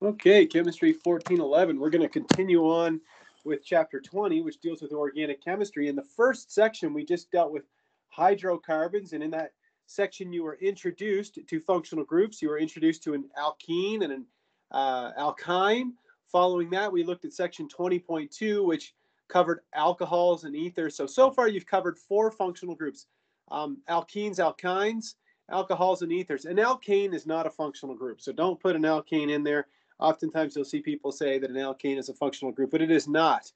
Okay, Chemistry 1411. We're going to continue on with Chapter 20, which deals with organic chemistry. In the first section, we just dealt with hydrocarbons, and in that section, you were introduced to functional groups. You were introduced to an alkene and an alkyne. Following that, we looked at section 20.2, which covered alcohols and ethers. So far, you've covered 4 functional groups: alkenes, alkynes, alcohols, and ethers. An alkane is not a functional group, so don't put an alkane in there. Oftentimes you'll see people say that an alkane is a functional group, but it is not.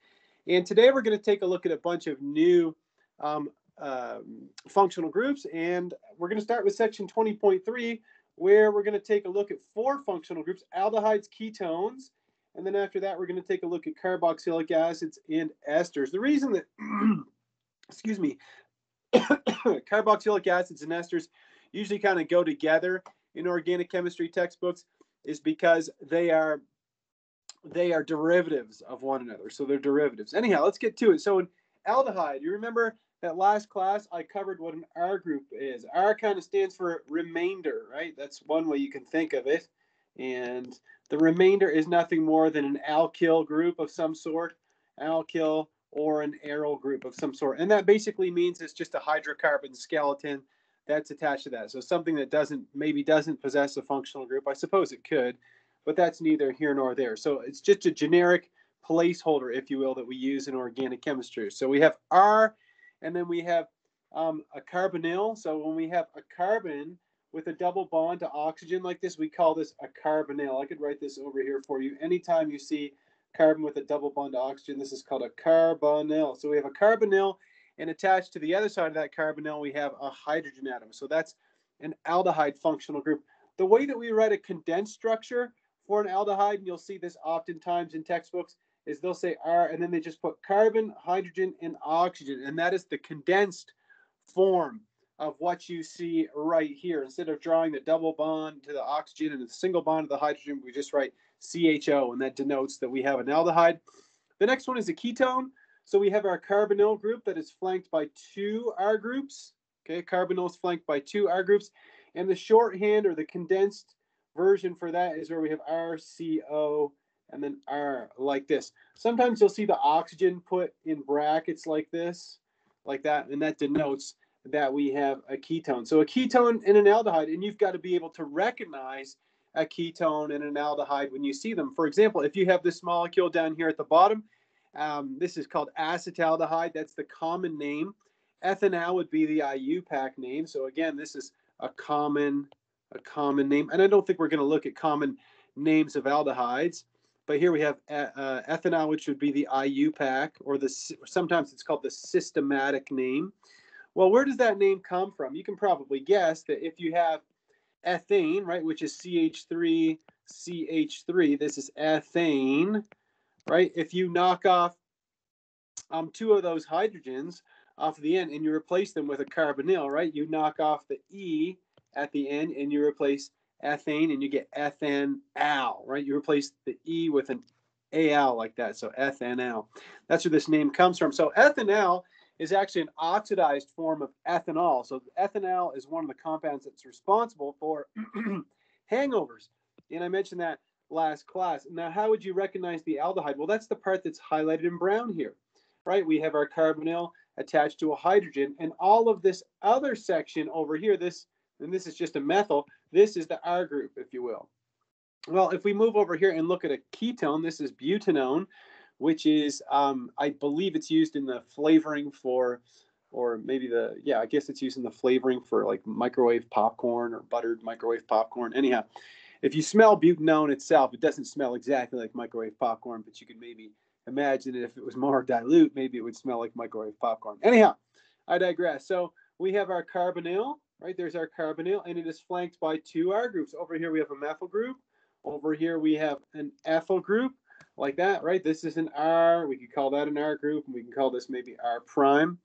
And today we're going to take a look at a bunch of new functional groups, and we're going to start with section 20.3, where we're going to take a look at 4 functional groups: aldehydes, ketones, and then after that we're going to take a look at carboxylic acids and esters. The reason that, excuse me, carboxylic acids and esters usually kind of go together in organic chemistry textbooks is because they are derivatives of one another. So they're derivatives. Anyhow, let's get to it. So an aldehyde, you remember that last class I covered what an R group is. R kind of stands for remainder, right? That's one way you can think of it. And the remainder is nothing more than an alkyl group of some sort, alkyl or an aryl group of some sort. And that basically means it's just a hydrocarbon skeleton that's attached to that. So something that maybe doesn't possess a functional group. I suppose it could, but that's neither here nor there. So it's just a generic placeholder, if you will, that we use in organic chemistry. So we have R, and then we have a carbonyl. So when we have a carbon with a double bond to oxygen like this, we call this a carbonyl. I could write this over here for you. Anytime you see carbon with a double bond to oxygen, this is called a carbonyl. So we have a carbonyl, and attached to the other side of that carbonyl, we have a hydrogen atom. So that's an aldehyde functional group. The way that we write a condensed structure for an aldehyde, and you'll see this oftentimes in textbooks, is they'll say R, and then they just put carbon, hydrogen, and oxygen. And that is the condensed form of what you see right here. Instead of drawing the double bond to the oxygen and the single bond to the hydrogen, we just write CHO, and that denotes that we have an aldehyde. The next one is a ketone. So we have our carbonyl group that is flanked by 2 R groups. Okay, carbonyl is flanked by 2 R groups. And the shorthand or the condensed version for that is where we have RCO and then R like this. Sometimes you'll see the oxygen put in brackets like this, like that, and that denotes that we have a ketone. So a ketone and an aldehyde, and you've got to be able to recognize a ketone and an aldehyde when you see them. For example, if you have this molecule down here at the bottom, this is called acetaldehyde. That's the common name. Ethanal would be the IUPAC name. So again, this is a common name. And I don't think we're going to look at common names of aldehydes. But here we have ethanal, which would be the IUPAC, or sometimes it's called the systematic name. Well, where does that name come from? You can probably guess that if you have ethane, right, which is CH3, CH3, this is ethane. Right? If you knock off 2 of those hydrogens off the end and you replace them with a carbonyl, right? You knock off the E at the end and you replace ethane and you get ethanal, right? You replace the E with an al like that, so ethanal. That's where this name comes from. So ethanal is actually an oxidized form of ethanol. So ethanal is one of the compounds that's responsible for hangovers. And I mentioned that last class. Now, how would you recognize the aldehyde? Well, that's the part that's highlighted in brown here, right? We have our carbonyl attached to a hydrogen, and all of this other section over here, this is just a methyl, this is the R group, if you will. Well, if we move over here and look at a ketone, this is butanone, which is, I believe it's used in the flavoring for, or maybe I guess it's used in the flavoring for like microwave popcorn or buttered microwave popcorn. Anyhow, if you smell butanone itself, it doesn't smell exactly like microwave popcorn, but you could maybe imagine it if it was more dilute, maybe it would smell like microwave popcorn. Anyhow, I digress. So we have our carbonyl, right? There's our carbonyl, and it is flanked by 2 R groups. Over here we have a methyl group. Over here we have an ethyl group, like that, right? This is an R. We could call that an R group, and we can call this maybe R prime,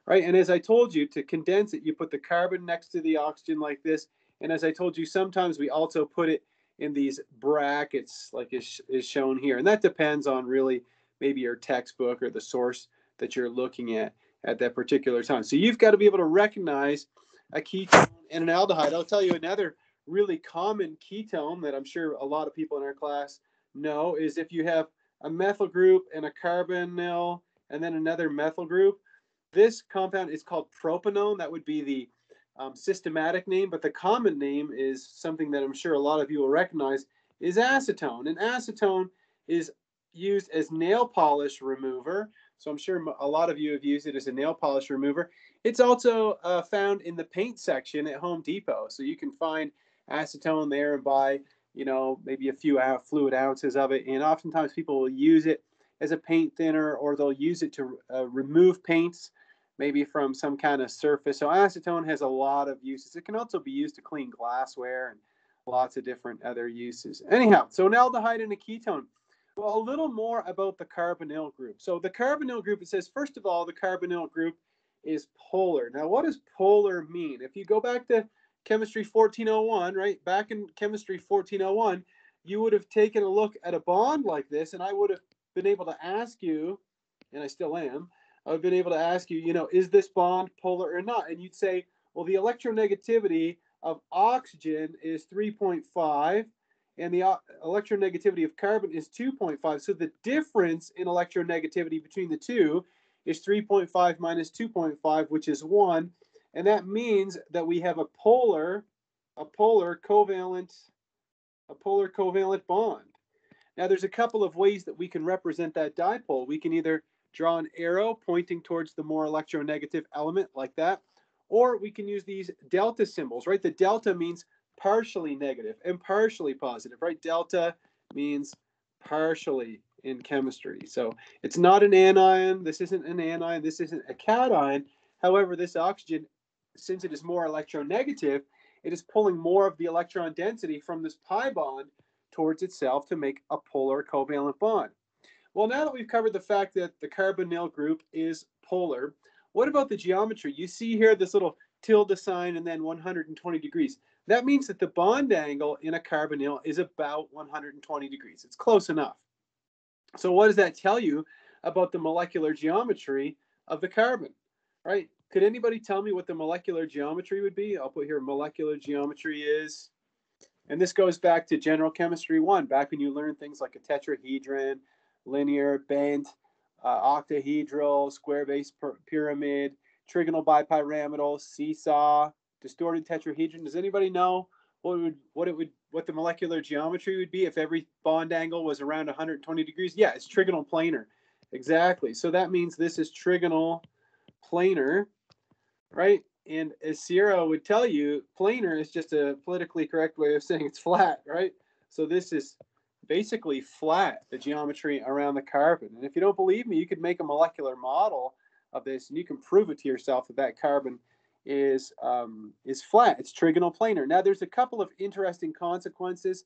right? And as I told you, to condense it, you put the carbon next to the oxygen like this. And as I told you, sometimes we also put it in these brackets like is shown here. And that depends on really maybe your textbook or the source that you're looking at that particular time. So you've got to be able to recognize a ketone and an aldehyde. I'll tell you another really common ketone that I'm sure a lot of people in our class know is if you have a methyl group and a carbonyl and then another methyl group, this compound is called propanone. That would be the systematic name, but the common name is something that I'm sure a lot of you will recognize, is acetone. And acetone is used as nail polish remover. So I'm sure a lot of you have used it as a nail polish remover. It's also found in the paint section at Home Depot. So you can find acetone there and buy, you know, maybe a few fluid ounces of it. And oftentimes people will use it as a paint thinner, or they'll use it to remove paints, maybe from some kind of surface. So acetone has a lot of uses. It can also be used to clean glassware and lots of different other uses. Anyhow, so an aldehyde and a ketone. Well, a little more about the carbonyl group. So the carbonyl group, it says, first of all, the carbonyl group is polar. Now, what does polar mean? If you go back to Chemistry 1401, right? Back in Chemistry 1401, you would have taken a look at a bond like this, and I would have been able to ask you, and I still am, I've been able to ask you, you know, is this bond polar or not? And you'd say, well, the electronegativity of oxygen is 3.5, and the electronegativity of carbon is 2.5. So the difference in electronegativity between the two is 3.5 minus 2.5, which is 1. And that means that we have a polar covalent bond. Now, there's a couple of ways that we can represent that dipole. We can either draw an arrow pointing towards the more electronegative element like that, or we can use these delta symbols, right? The delta means partially negative and partially positive, right? Delta means partially in chemistry. So it's not an anion. This isn't an anion. This isn't a cation. However, this oxygen, since it is more electronegative, it is pulling more of the electron density from this pi bond towards itself to make a polar covalent bond. Well, now that we've covered the fact that the carbonyl group is polar, what about the geometry? You see here this little tilde sign and then 120 degrees. That means that the bond angle in a carbonyl is about 120 degrees. It's close enough. So what does that tell you about the molecular geometry of the carbon, right? Could anybody tell me what the molecular geometry would be? I'll put here molecular geometry is, and this goes back to General Chemistry 1, back when you learned things like a tetrahedron, linear, bent, octahedral, square base pyramid, trigonal bipyramidal, seesaw, distorted tetrahedron. Does anybody know what the molecular geometry would be if every bond angle was around 120 degrees? Yeah, it's trigonal planar. Exactly. So that means this is trigonal planar, right? And as Sierra would tell you, planar is just a politically correct way of saying it's flat, right? So this is basically flat, the geometry around the carbon. And if you don't believe me, you could make a molecular model of this, and you can prove it to yourself that that carbon is flat. It's trigonal planar. Now, there's a couple of interesting consequences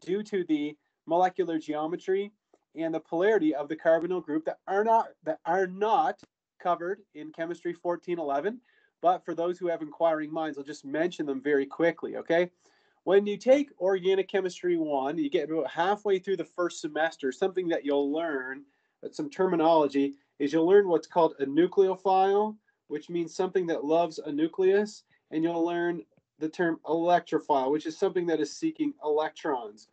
due to the molecular geometry and the polarity of the carbonyl group that are not covered in Chemistry 1411. But for those who have inquiring minds, I'll just mention them very quickly, okay? When you take Organic Chemistry 1, you get about halfway through the first semester, something that you'll learn, some terminology, is you'll learn what's called a nucleophile, which means something that loves a nucleus, and you'll learn the term electrophile, which is something that is seeking electrons.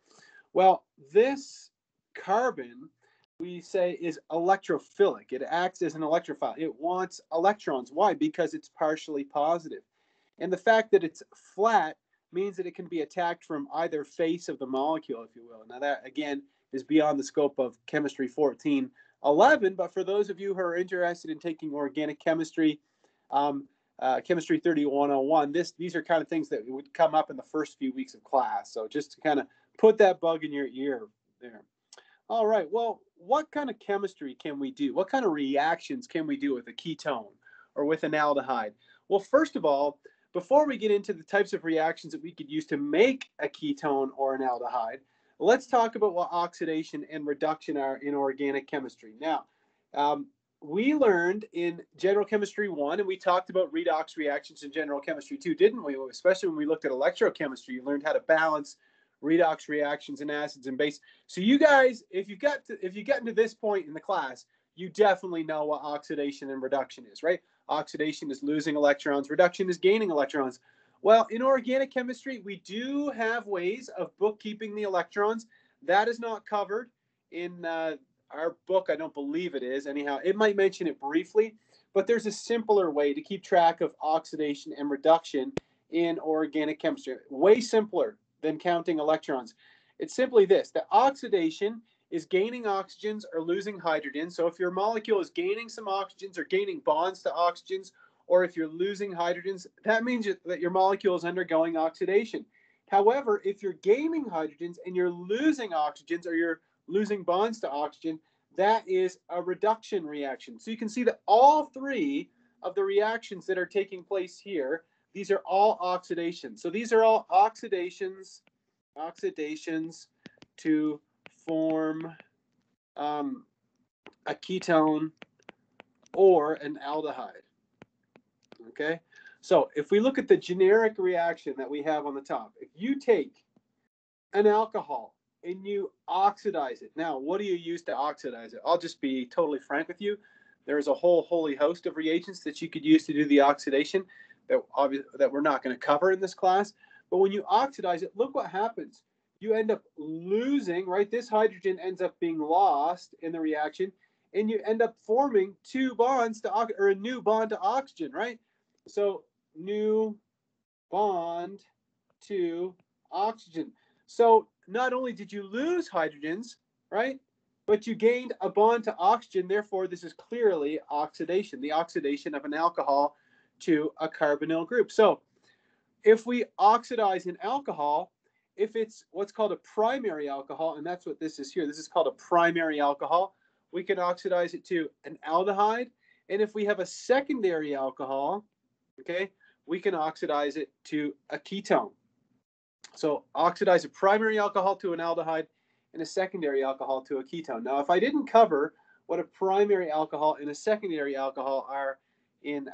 Well, this carbon, we say, is electrophilic. It acts as an electrophile. It wants electrons. Why? Because it's partially positive. And the fact that it's flat means that it can be attacked from either face of the molecule, if you will. Now that, again, is beyond the scope of Chemistry 1411, but for those of you who are interested in taking organic chemistry, Chemistry 3101, these are kind of things that would come up in the first few weeks of class. So just to kind of put that bug in your ear there. All right, well, what kind of chemistry can we do? What kind of reactions can we do with a ketone or with an aldehyde? Well, first of all, before we get into the types of reactions that we could use to make a ketone or an aldehyde, let's talk about what oxidation and reduction are in organic chemistry. Now, we learned in General Chemistry 1, and we talked about redox reactions in General Chemistry 2, didn't we? Especially when we looked at electrochemistry, you learned how to balance redox reactions in acids and bases. So you guys, if you get into this point in the class, you definitely know what oxidation and reduction is, right? Oxidation is losing electrons, reduction is gaining electrons. Well, in organic chemistry, we do have ways of bookkeeping the electrons, That is not covered in our book. I don't believe it is. Anyhow, it might mention it briefly, but there's a simpler way to keep track of oxidation and reduction in organic chemistry. Way simpler than counting electrons. It's simply this: that oxidation is gaining oxygens or losing hydrogens. So if your molecule is gaining some oxygens or gaining bonds to oxygens, or if you're losing hydrogens, that means that your molecule is undergoing oxidation. However, if you're gaining hydrogens and you're losing oxygens or you're losing bonds to oxygen, that is a reduction reaction. So you can see that all three of the reactions that are taking place here, these are all oxidations. So these are all oxidations to form a ketone or an aldehyde. Okay, so if we look at the generic reaction that we have on the top, if you take an alcohol and you oxidize it, now what do you use to oxidize it? I'll just be totally frank with you. There's a whole holy host of reagents that you could use to do the oxidation that we're not going to cover in this class. But when you oxidize it, look what happens. You end up losing, right? This hydrogen ends up being lost in the reaction, and you end up forming two bonds to or a new bond to oxygen, right? So new bond to oxygen. So not only did you lose hydrogens, right, but you gained a bond to oxygen. Therefore, this is clearly oxidation, the oxidation of an alcohol to a carbonyl group. So if we oxidize an alcohol, if it's what's called a primary alcohol, and that's what this is here, this is called a primary alcohol, we can oxidize it to an aldehyde. And if we have a secondary alcohol, okay, we can oxidize it to a ketone. So oxidize a primary alcohol to an aldehyde and a secondary alcohol to a ketone. Now, if I didn't cover what a primary alcohol and a secondary alcohol are in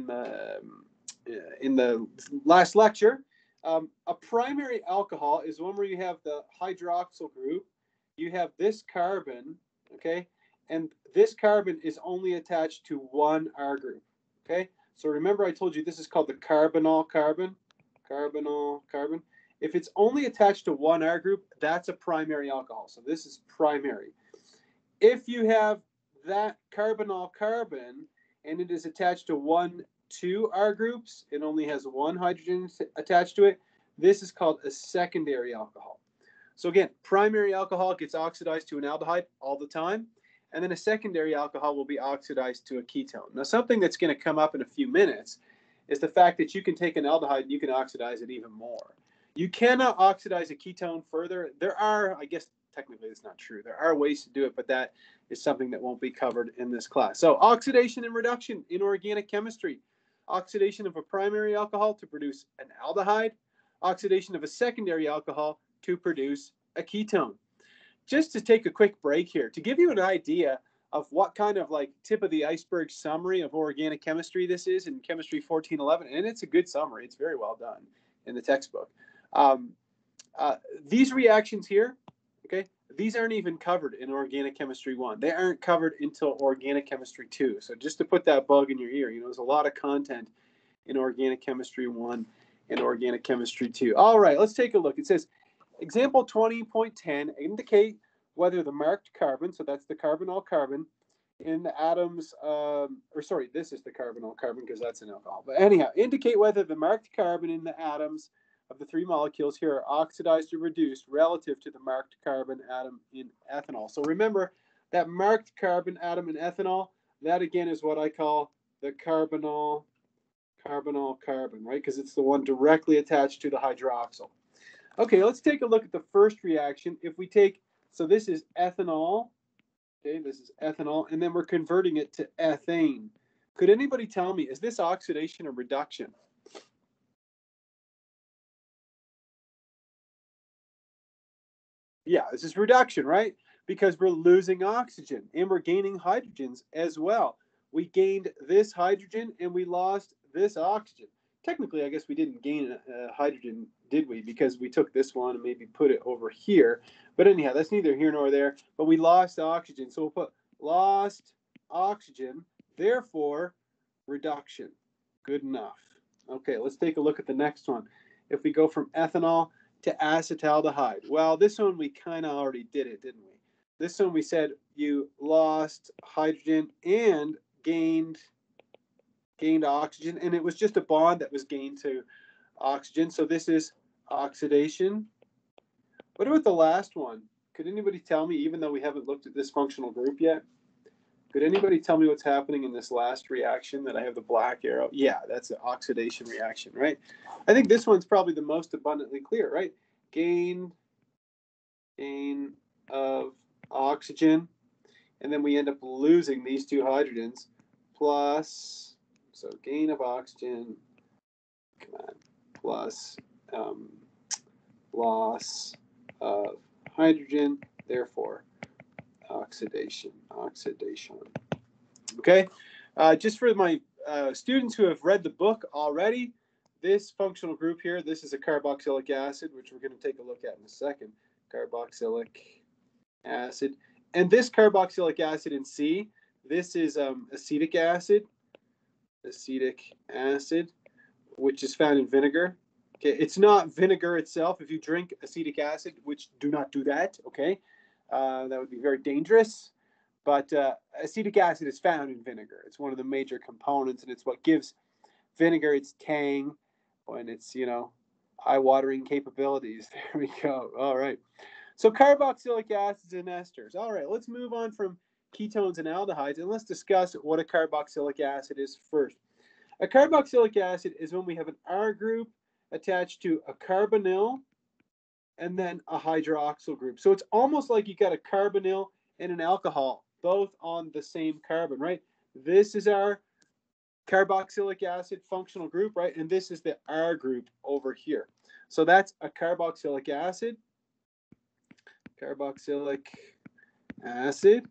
the last lecture, a primary alcohol is one where you have the hydroxyl group, you have this carbon, okay, and this carbon is only attached to one R group, okay? So remember I told you this is called the carbonyl carbon. If it's only attached to one R group, that's a primary alcohol. So this is primary. If you have that carbonyl carbon and it is attached to two R groups, it only has one hydrogen attached to it, this is called a secondary alcohol. So again, primary alcohol gets oxidized to an aldehyde all the time, and then a secondary alcohol will be oxidized to a ketone. Now, something that's going to come up in a few minutes is the fact that you can take an aldehyde and you can oxidize it even more. You cannot oxidize a ketone further. There are, I guess technically it's not true, there are ways to do it, but that is something that won't be covered in this class. So oxidation and reduction in organic chemistry. Oxidation of a primary alcohol to produce an aldehyde. Oxidation of a secondary alcohol to produce a ketone. Just to take a quick break here, to give you an idea of what kind of like tip of the iceberg summary of organic chemistry this is in Chemistry 1411, and it's a good summary. It's very well done in the textbook. These reactions here, okay, these aren't even covered in Organic Chemistry 1. They aren't covered until Organic Chemistry 2. So just to put that bug in your ear, there's a lot of content in Organic Chemistry 1 and Organic Chemistry 2. All right, let's take a look. It says, example 20.10, indicate whether the marked carbon, so that's the carbonyl carbon, in the atoms, this is the carbonyl carbon because that's an alcohol. But anyhow, indicate whether the marked carbon in the atoms of the three molecules here are oxidized or reduced relative to the marked carbon atom in ethanol. So remember that marked carbon atom in ethanol, that again is what I call the carbonyl carbon, right? Because it's the one directly attached to the hydroxyl. Okay, let's take a look at the first reaction. If we take, so this is ethanol, okay, this is ethanol, and then we're converting it to ethane. Could anybody tell me, is this oxidation or reduction? Yeah, this is reduction, right? Because we're losing oxygen and we're gaining hydrogens as well. We gained this hydrogen and we lost this oxygen. Technically, I guess we didn't gain hydrogen, did we? Because we took this one and maybe put it over here. But anyhow, that's neither here nor there. But we lost oxygen. So we'll put lost oxygen, therefore reduction. Good enough. Okay, let's take a look at the next one. If we go from ethanol to acetaldehyde? Well, this one we kind of already did it, didn't we? This one we said you lost hydrogen and gained oxygen, and it was just a bond that was gained to oxygen. So this is oxidation. What about the last one? Could anybody tell me, even though we haven't looked at this functional group yet, could anybody tell me what's happening in this last reaction that I have the black arrow? Yeah, that's an oxidation reaction, right? I think this one's probably the most abundantly clear, right? Gain of oxygen, and then we end up losing these two hydrogens, plus, so gain of oxygen, come on, plus loss of hydrogen, therefore oxidation. Okay, just for my students who have read the book already, this functional group here, this is a carboxylic acid, which we're going to take a look at in a second. Carboxylic acid. And this carboxylic acid in C, this is acetic acid, which is found in vinegar. Okay, it's not vinegar itself. If you drink acetic acid, which do not do that, okay, that would be very dangerous. But acetic acid is found in vinegar. It's one of the major components, and it's what gives vinegar its tang and its, you know, eye-watering capabilities. There we go. All right. So carboxylic acids and esters. All right, let's move on from ketones and aldehydes, and let's discuss what a carboxylic acid is first. A carboxylic acid is when we have an R group attached to a carbonyl and then a hydroxyl group. So it's almost like you got a carbonyl and an alcohol, both on the same carbon, right? This is our carboxylic acid functional group, right? And this is the R group over here. So that's a carboxylic acid. Carboxylic acid.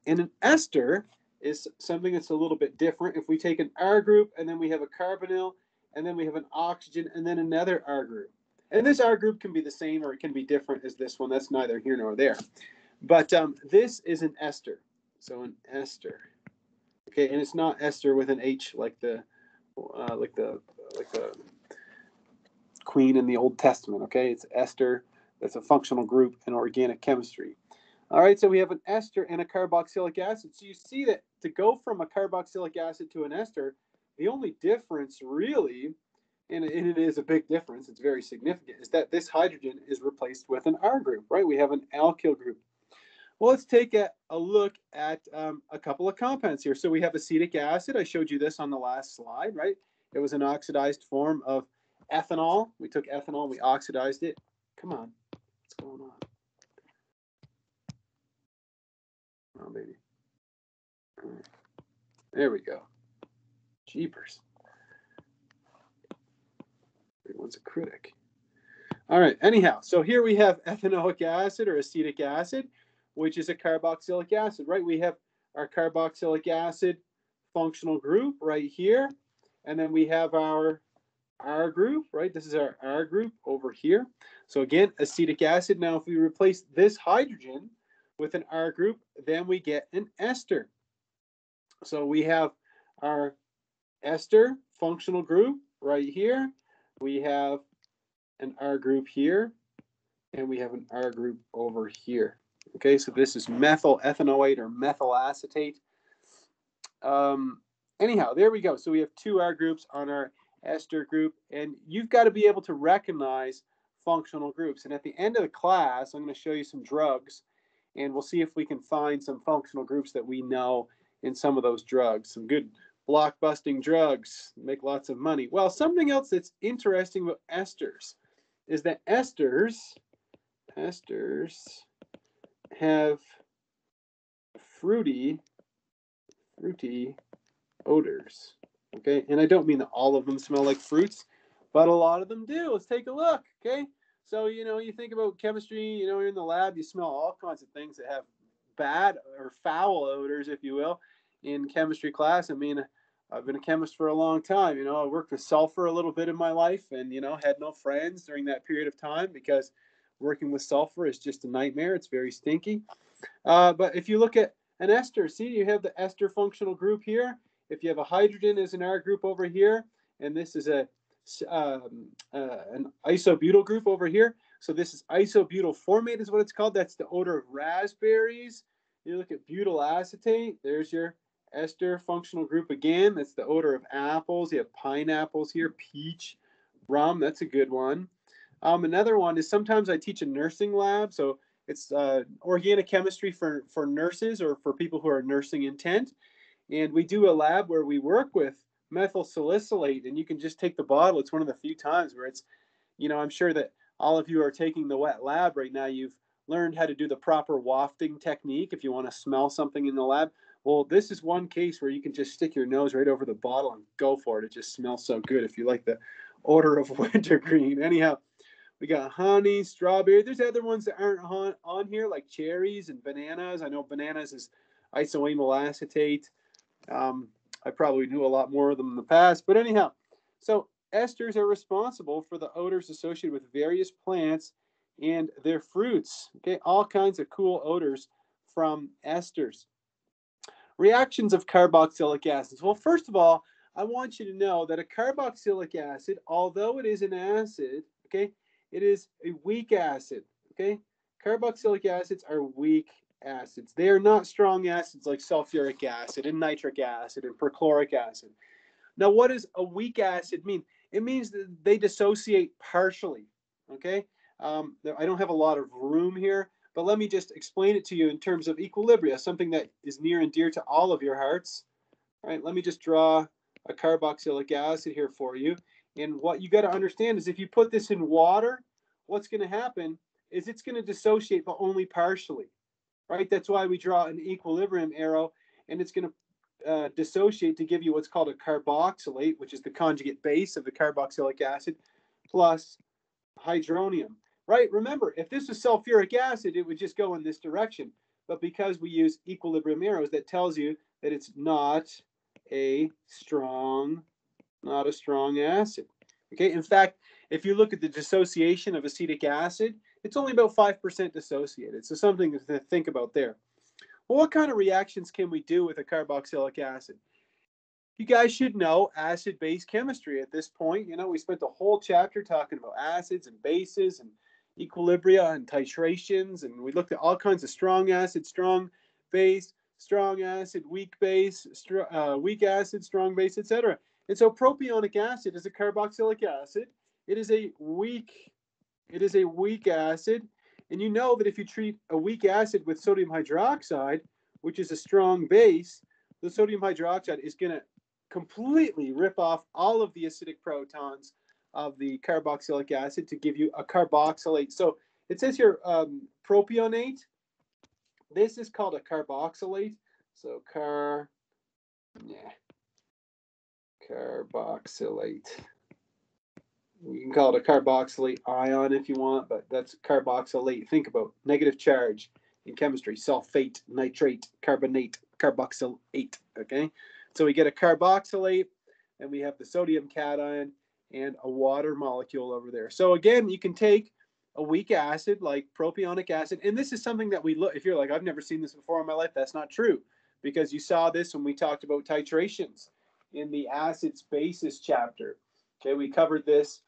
And an ester is something that's a little bit different. If we take an R group and then we have a carbonyl and then we have an oxygen and then another R group. And this R group can be the same or it can be different as this one. That's neither here nor there. But this is an ester. So an ester. Okay, and it's not ester with an H like the queen in the Old Testament. Okay, it's ester. That's a functional group in organic chemistry. All right, so we have an ester and a carboxylic acid. So you see that to go from a carboxylic acid to an ester, the only difference really, and it is a big difference, it's very significant, is that this hydrogen is replaced with an R group, right? We have an alkyl group. Well, let's take a look at a couple of compounds here. So we have acetic acid. I showed you this on the last slide, right? It was an oxidized form of ethanol. We took ethanol, we oxidized it. Come on, what's going on? Oh, baby. All right. There we go. Jeepers. Everyone's a critic. All right, anyhow, so here we have ethanoic acid or acetic acid, which is a carboxylic acid, right? We have our carboxylic acid functional group right here. And then we have our R group, right? This is our R group over here. So again, acetic acid. Now, if we replace this hydrogen with an R group, then we get an ester. So we have our ester functional group right here. We have an R group here, and we have an R group over here. Okay, so this is methyl ethanoate or methyl acetate. Anyhow, there we go. So we have two R groups on our ester group, and you've got to be able to recognize functional groups. And at the end of the class, I'm going to show you some drugs, and we'll see if we can find some functional groups that we know in some of those drugs. Some good blockbusting drugs, make lots of money. Well, something else that's interesting about esters is that esters have fruity odors. Okay, and I don't mean that all of them smell like fruits, but a lot of them do. Let's take a look. Okay, so you think about chemistry, you're in the lab, you smell all kinds of things that have bad or foul odors, if you will, in chemistry class. I mean, I've been a chemist for a long time. I worked with sulfur a little bit in my life, and had no friends during that period of time because working with sulfur is just a nightmare. It's very stinky. But if you look at an ester, see, you have the ester functional group here. If you have a hydrogen as an R group over here, and this is a an isobutyl group over here. So this is isobutyl formate is what it's called. That's the odor of raspberries. You look at butyl acetate. There's your ester functional group again. That's the odor of apples. You have pineapples here, peach, rum. That's a good one. Another one is sometimes I teach a nursing lab. So it's organic chemistry for nurses or for people who are nursing intent. And we do a lab where we work with methyl salicylate, and you can just take the bottle. It's one of the few times where it's, you know, I'm sure that all of you are taking the wet lab right now. You've learned how to do the proper wafting technique if you want to smell something in the lab. Well, this is one case where you can just stick your nose right over the bottle and go for it. It just smells so good if you like the odor of wintergreen. Anyhow, we got honey, strawberry. There's other ones that aren't on here, like cherries and bananas. I know bananas is isoamyl acetate. I probably knew a lot more of them in the past, but anyhow, so esters are responsible for the odors associated with various plants and their fruits. Okay, all kinds of cool odors from esters. Reactions of carboxylic acids. Well, first of all, I want you to know that a carboxylic acid, although it is an acid, okay, it is a weak acid. Okay, carboxylic acids are weak acids. They are not strong acids like sulfuric acid and nitric acid and perchloric acid. Now, what does a weak acid mean? It means that they dissociate partially. Okay, I don't have a lot of room here, but let me just explain it to you in terms of equilibria, something that is near and dear to all of your hearts. All right, let me just draw a carboxylic acid here for you. And what you got to understand is if you put this in water, what's going to happen is it's going to dissociate, but only partially. Right? That's why we draw an equilibrium arrow, and it's going to dissociate to give you what's called a carboxylate, which is the conjugate base of the carboxylic acid, plus hydronium. Right? Remember, if this was sulfuric acid, it would just go in this direction. But because we use equilibrium arrows, that tells you that it's not a strong acid. Okay? In fact, if you look at the dissociation of acetic acid, it's only about 5% dissociated. So something to think about there. Well, what kind of reactions can we do with a carboxylic acid? You guys should know acid-base chemistry at this point. You know, we spent the whole chapter talking about acids and bases and equilibria and titrations, and we looked at all kinds of strong acid, strong base, strong acid, weak base, weak acid, strong base, etc. And so propionic acid is a carboxylic acid. It is a weak acid, and you know that if you treat a weak acid with sodium hydroxide, which is a strong base, the sodium hydroxide is going to completely rip off all of the acidic protons of the carboxylic acid to give you a carboxylate. So it says here propionate. This is called a carboxylate. So carboxylate. You can call it a carboxylate ion if you want, but that's carboxylate. Think about negative charge in chemistry: sulfate, nitrate, carbonate, carboxylate. Okay, so we get a carboxylate, and we have the sodium cation and a water molecule over there. So again, you can take a weak acid like propionic acid, and this is something that we look. If you're like, I've never seen this before in my life, that's not true, because you saw this when we talked about titrations in the acids bases chapter. Okay, we covered this.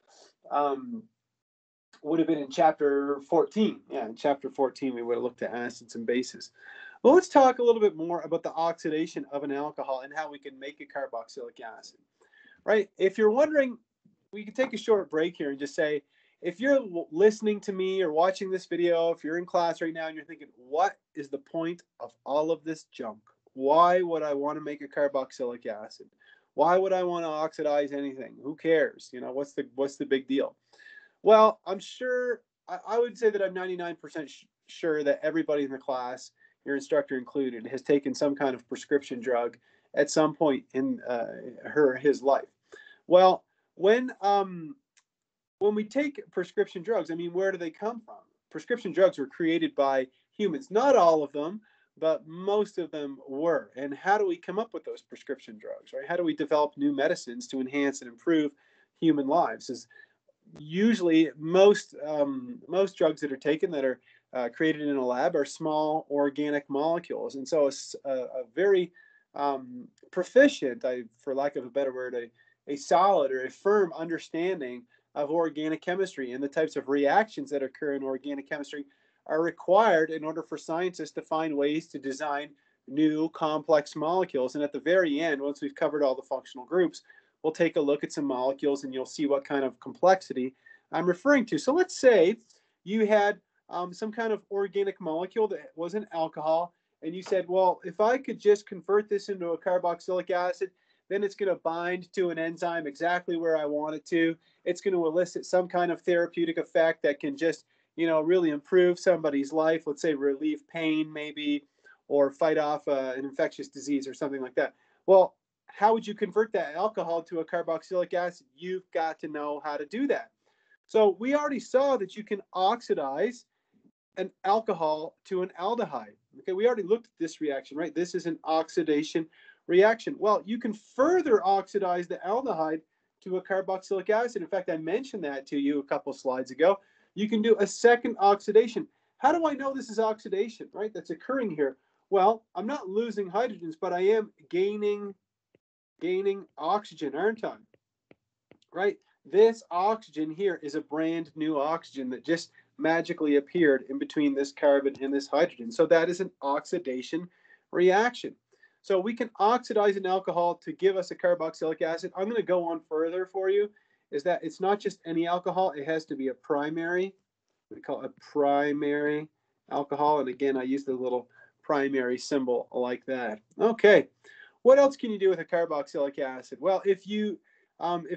Would have been in chapter 14. Yeah, in chapter 14, we would have looked at acids and bases. Well, let's talk a little bit more about the oxidation of an alcohol and how we can make a carboxylic acid. Right? If you're wondering, we can take a short break here and just say, if you're listening to me or watching this video, if you're in class right now and you're thinking, what is the point of all of this junk? Why would I want to make a carboxylic acid? Why would I want to oxidize anything? Who cares? You know, what's the big deal? Well, I'm sure, I would say that I'm 99% sure that everybody in the class, your instructor included, has taken some kind of prescription drug at some point in his life. Well, when we take prescription drugs, I mean, where do they come from? Prescription drugs were created by humans. Not all of them, but most of them were. And how do we come up with those prescription drugs, right? How do we develop new medicines to enhance and improve human lives? Is usually most drugs that are taken that are created in a lab are small organic molecules. And so a very proficient, for lack of a better word, a solid or a firm understanding of organic chemistry, and the types of reactions that occur in organic chemistry are required in order for scientists to find ways to design new complex molecules. And at the very end, once we've covered all the functional groups, we'll take a look at some molecules and you'll see what kind of complexity I'm referring to. So let's say you had some kind of organic molecule that was an alcohol, and you said, well, if I could just convert this into a carboxylic acid, then it's going to bind to an enzyme exactly where I want it to. It's going to elicit some kind of therapeutic effect that can just, really improve somebody's life. Let's say relieve pain maybe, or fight off an infectious disease or something like that. Well, how would you convert that alcohol to a carboxylic acid? You've got to know how to do that. So we already saw that you can oxidize an alcohol to an aldehyde. Okay, we already looked at this reaction, right? This is an oxidation reaction. Well, you can further oxidize the aldehyde to a carboxylic acid. In fact, I mentioned that to you a couple slides ago. You can do a second oxidation. How do I know this is oxidation, right? That's occurring here. Well, I'm not losing hydrogens, but I am gaining oxygen, aren't I? Right? This oxygen here is a brand new oxygen that just magically appeared in between this carbon and this hydrogen. So that is an oxidation reaction. So we can oxidize an alcohol to give us a carboxylic acid. I'm going to go on further for you, is that it's not just any alcohol. It has to be a primary. We call it a primary alcohol. And again, I use the little primary symbol like that. Okay. What else can you do with a carboxylic acid? Well, if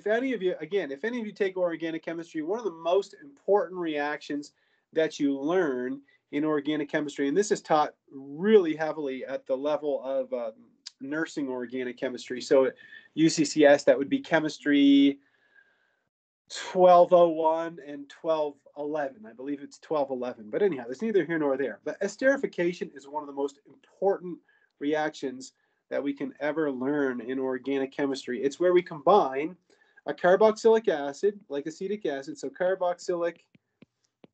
any of you take organic chemistry, one of the most important reactions that you learn in organic chemistry, and this is taught really heavily at the level of nursing organic chemistry. So at UCCS, that would be chemistry 1201 and 1211. I believe it's 1211. But anyhow, it's neither here nor there. But esterification is one of the most important reactions that we can ever learn in organic chemistry. It's where we combine a carboxylic acid, like acetic acid, so carboxylic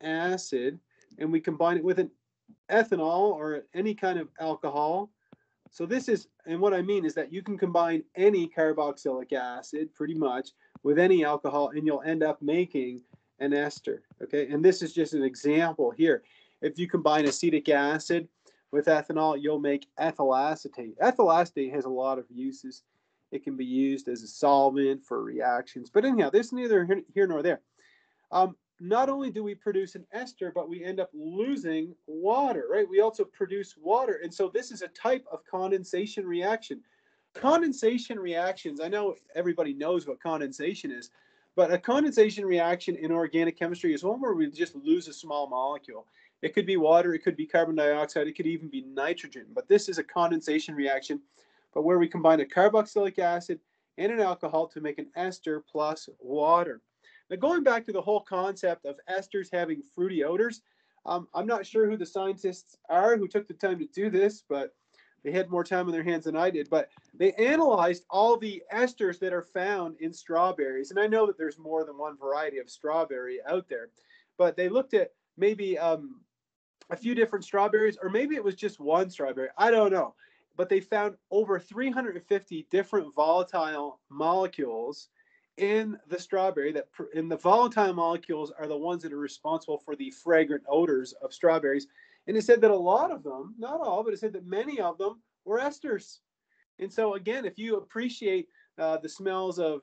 acid, and we combine it with an ethanol or any kind of alcohol. So this is, and what I mean is that you can combine any carboxylic acid pretty much with any alcohol and you'll end up making an ester, okay? And this is just an example here. If you combine acetic acid with ethanol, you'll make ethyl acetate. Ethyl acetate has a lot of uses. It can be used as a solvent for reactions. But anyhow, this is neither here nor there. Not only do we produce an ester, but we end up losing water, right? We also produce water. And so this is a type of condensation reaction. Condensation reactions, I know everybody knows what condensation is, but a condensation reaction in organic chemistry is one where we just lose a small molecule. It could be water, it could be carbon dioxide, it could even be nitrogen. But this is a condensation reaction, but where we combine a carboxylic acid and an alcohol to make an ester plus water. Now, going back to the whole concept of esters having fruity odors, I'm not sure who the scientists are who took the time to do this, but they had more time on their hands than I did. But they analyzed all the esters that are found in strawberries. And I know that there's more than one variety of strawberry out there, but they looked at maybe a few different strawberries, or maybe it was just one strawberry. I don't know. But they found over 350 different volatile molecules in the strawberry, and the volatile molecules are the ones that are responsible for the fragrant odors of strawberries. And it said that a lot of them, not all, but it said that many of them were esters. And so again, if you appreciate the smells of,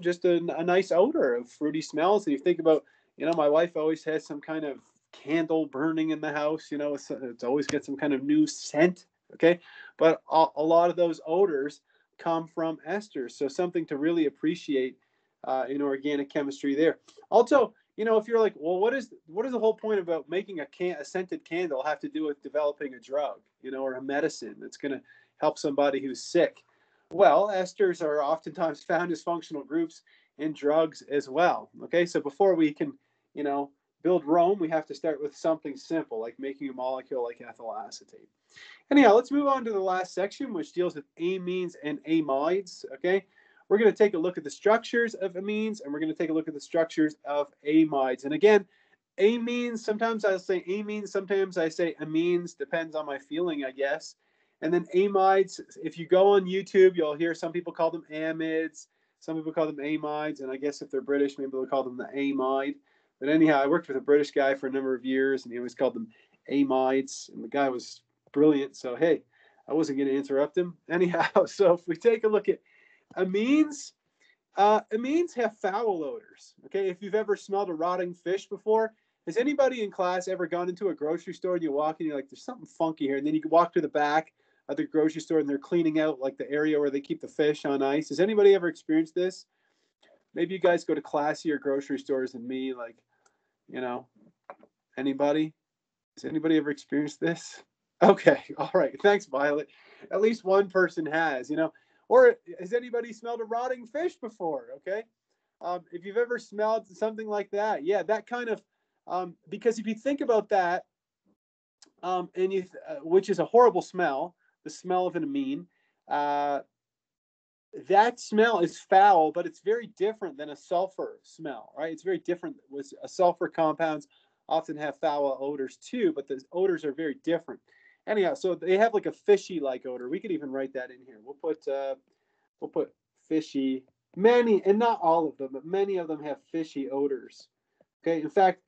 just a nice odor of fruity smells, and you think about, my wife always has some kind of candle burning in the house, it's always got some kind of new scent, okay? But a lot of those odors come from esters. So something to really appreciate in organic chemistry there. Also, if you're like, well, what is the whole point about making a scented candle have to do with developing a drug, or a medicine that's going to help somebody who's sick? Well, esters are oftentimes found as functional groups in drugs as well. Okay, so before we can, build Rome, we have to start with something simple, like making a molecule like ethyl acetate. Anyhow, let's move on to the last section, which deals with amines and amides. Okay, we're going to take a look at the structures of amines, and we're going to take a look at the structures of amides. And again, amines, sometimes I'll say amines, sometimes I say amines, depends on my feeling, I guess. And then amides, if you go on YouTube, you'll hear some people call them amides, Some people call them amides, and I guess if they're British, maybe they'll call them the amide. But anyhow, I worked with a British guy for a number of years, and he always called them amides, and the guy was brilliant. So, hey, I wasn't going to interrupt him. Anyhow, so if we take a look at amines, amines have foul odors. Okay, if you've ever smelled a rotting fish before, has anybody in class ever gone into a grocery store and you walk and you're like, there's something funky here, and then you walk to the back of the grocery store and they're cleaning out like the area where they keep the fish on ice? Has anybody ever experienced this? Maybe you guys go to classier grocery stores than me, like, you know, anybody? Has anybody ever experienced this? Okay, all right. Thanks, Violet. At least one person has, you know. Or has anybody smelled a rotting fish before? Okay. If you've ever smelled something like that, yeah, that kind of, because if you think about that, and which is a horrible smell, the smell of an amine, that smell is foul, but it's very different than a sulfur smell, right? It's very different. With sulfur compounds often have foul odors too, but the odors are very different. Anyhow, so they have like a fishy-like odor. We could even write that in here. We'll put fishy. Many, and not all of them, but many of them have fishy odors. Okay. In fact,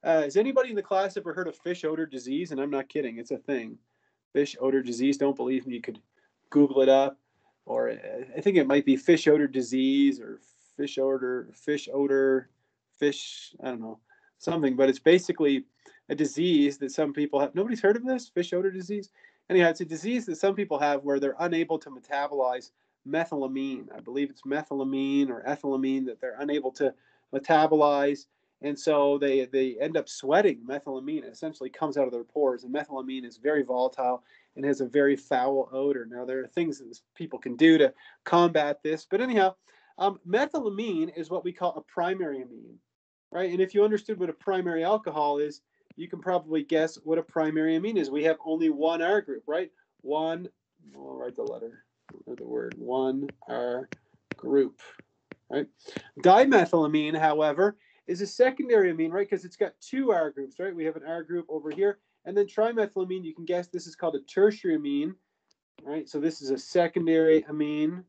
has anybody in the class ever heard of fish odor disease? And I'm not kidding. It's a thing. Fish odor disease. Don't believe me? You could Google it up. Or I think it might be fish odor disease or fish odor, I don't know, something. But it's basically a disease that some people have. Nobody's heard of this? Fish odor disease? Anyhow, it's a disease that some people have where they're unable to metabolize methylamine. I believe it's methylamine or ethylamine that they're unable to metabolize. And so they end up sweating methylamine. It essentially comes out of their pores. And methylamine is very volatile and has a very foul odor. Now, there are things that people can do to combat this. But anyhow, methylamine is what we call a primary amine, right? And if you understood what a primary alcohol is, you can probably guess what a primary amine is. We have only one R group, right? I'll write the letter or the word, one R group, right? Dimethylamine, however, is a secondary amine, right? Because it's got two R groups, right? We have an R group over here. And then trimethylamine, you can guess this is called a tertiary amine, right? So this is a secondary amine,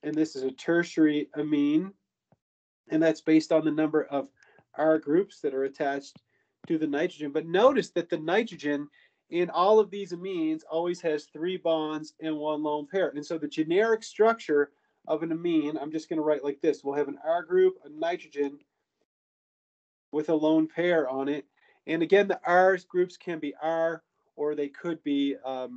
and this is a tertiary amine. And that's based on the number of R groups that are attached to the nitrogen. But notice that the nitrogen in all of these amines always has 3 bonds and 1 lone pair. And so the generic structure of an amine, I'm just going to write like this. We'll have an R group, a nitrogen with a lone pair on it. And again, the R groups can be R, or they could be a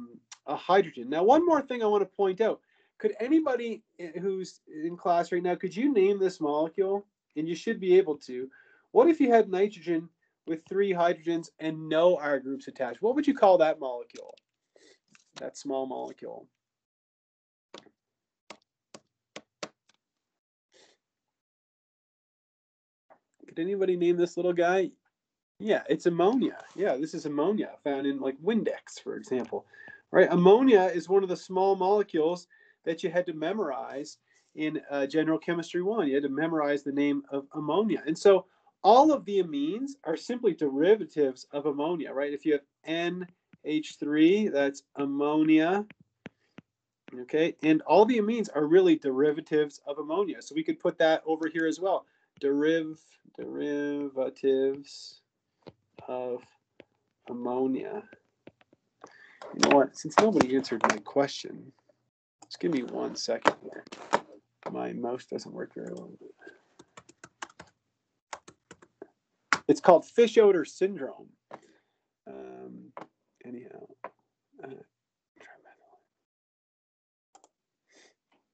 hydrogen. Now, one more thing I want to point out. Could anybody who's in class right now, could you name this molecule? And you should be able to. What if you had nitrogen with 3 hydrogens and no R groups attached? What would you call that molecule? That small molecule. Could anybody name this little guy? Yeah, it's ammonia. Yeah, this is ammonia found in like Windex, for example. Right? Ammonia is one of the small molecules that you had to memorize in General Chemistry 1. You had to memorize the name of ammonia. And so all of the amines are simply derivatives of ammonia, right? If you have NH3, that's ammonia. Okay, and all the amines are really derivatives of ammonia. So we could put that over here as well. Derivatives of ammonia. You know what? Since nobody answered my question, just give me 1 second here. My mouse doesn't work very well. It's called fish odor syndrome. Anyhow,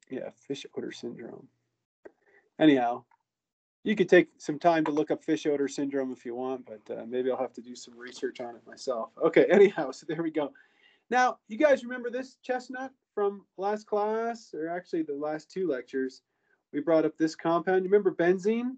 yeah, fish odor syndrome. Anyhow, you could take some time to look up fish odor syndrome if you want, but maybe I'll have to do some research on it myself. Okay, anyhow, so there we go. Now, you guys remember this chestnut from last class, or actually the last 2 lectures? We brought up this compound. You remember benzene,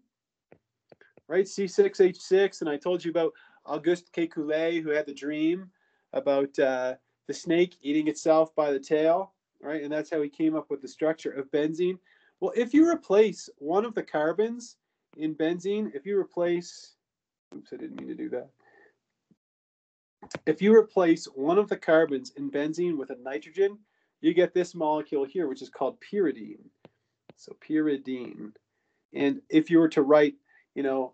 right? C6H6, and I told you about Auguste Kekulé, who had the dream about the snake eating itself by the tail, right? And that's how he came up with the structure of benzene. Well, if you replace one of the carbons in benzene, if you replace, oops, I didn't mean to do that. If you replace one of the carbons in benzene with a nitrogen, you get this molecule here, which is called pyridine. So pyridine. And if you were to write, you know,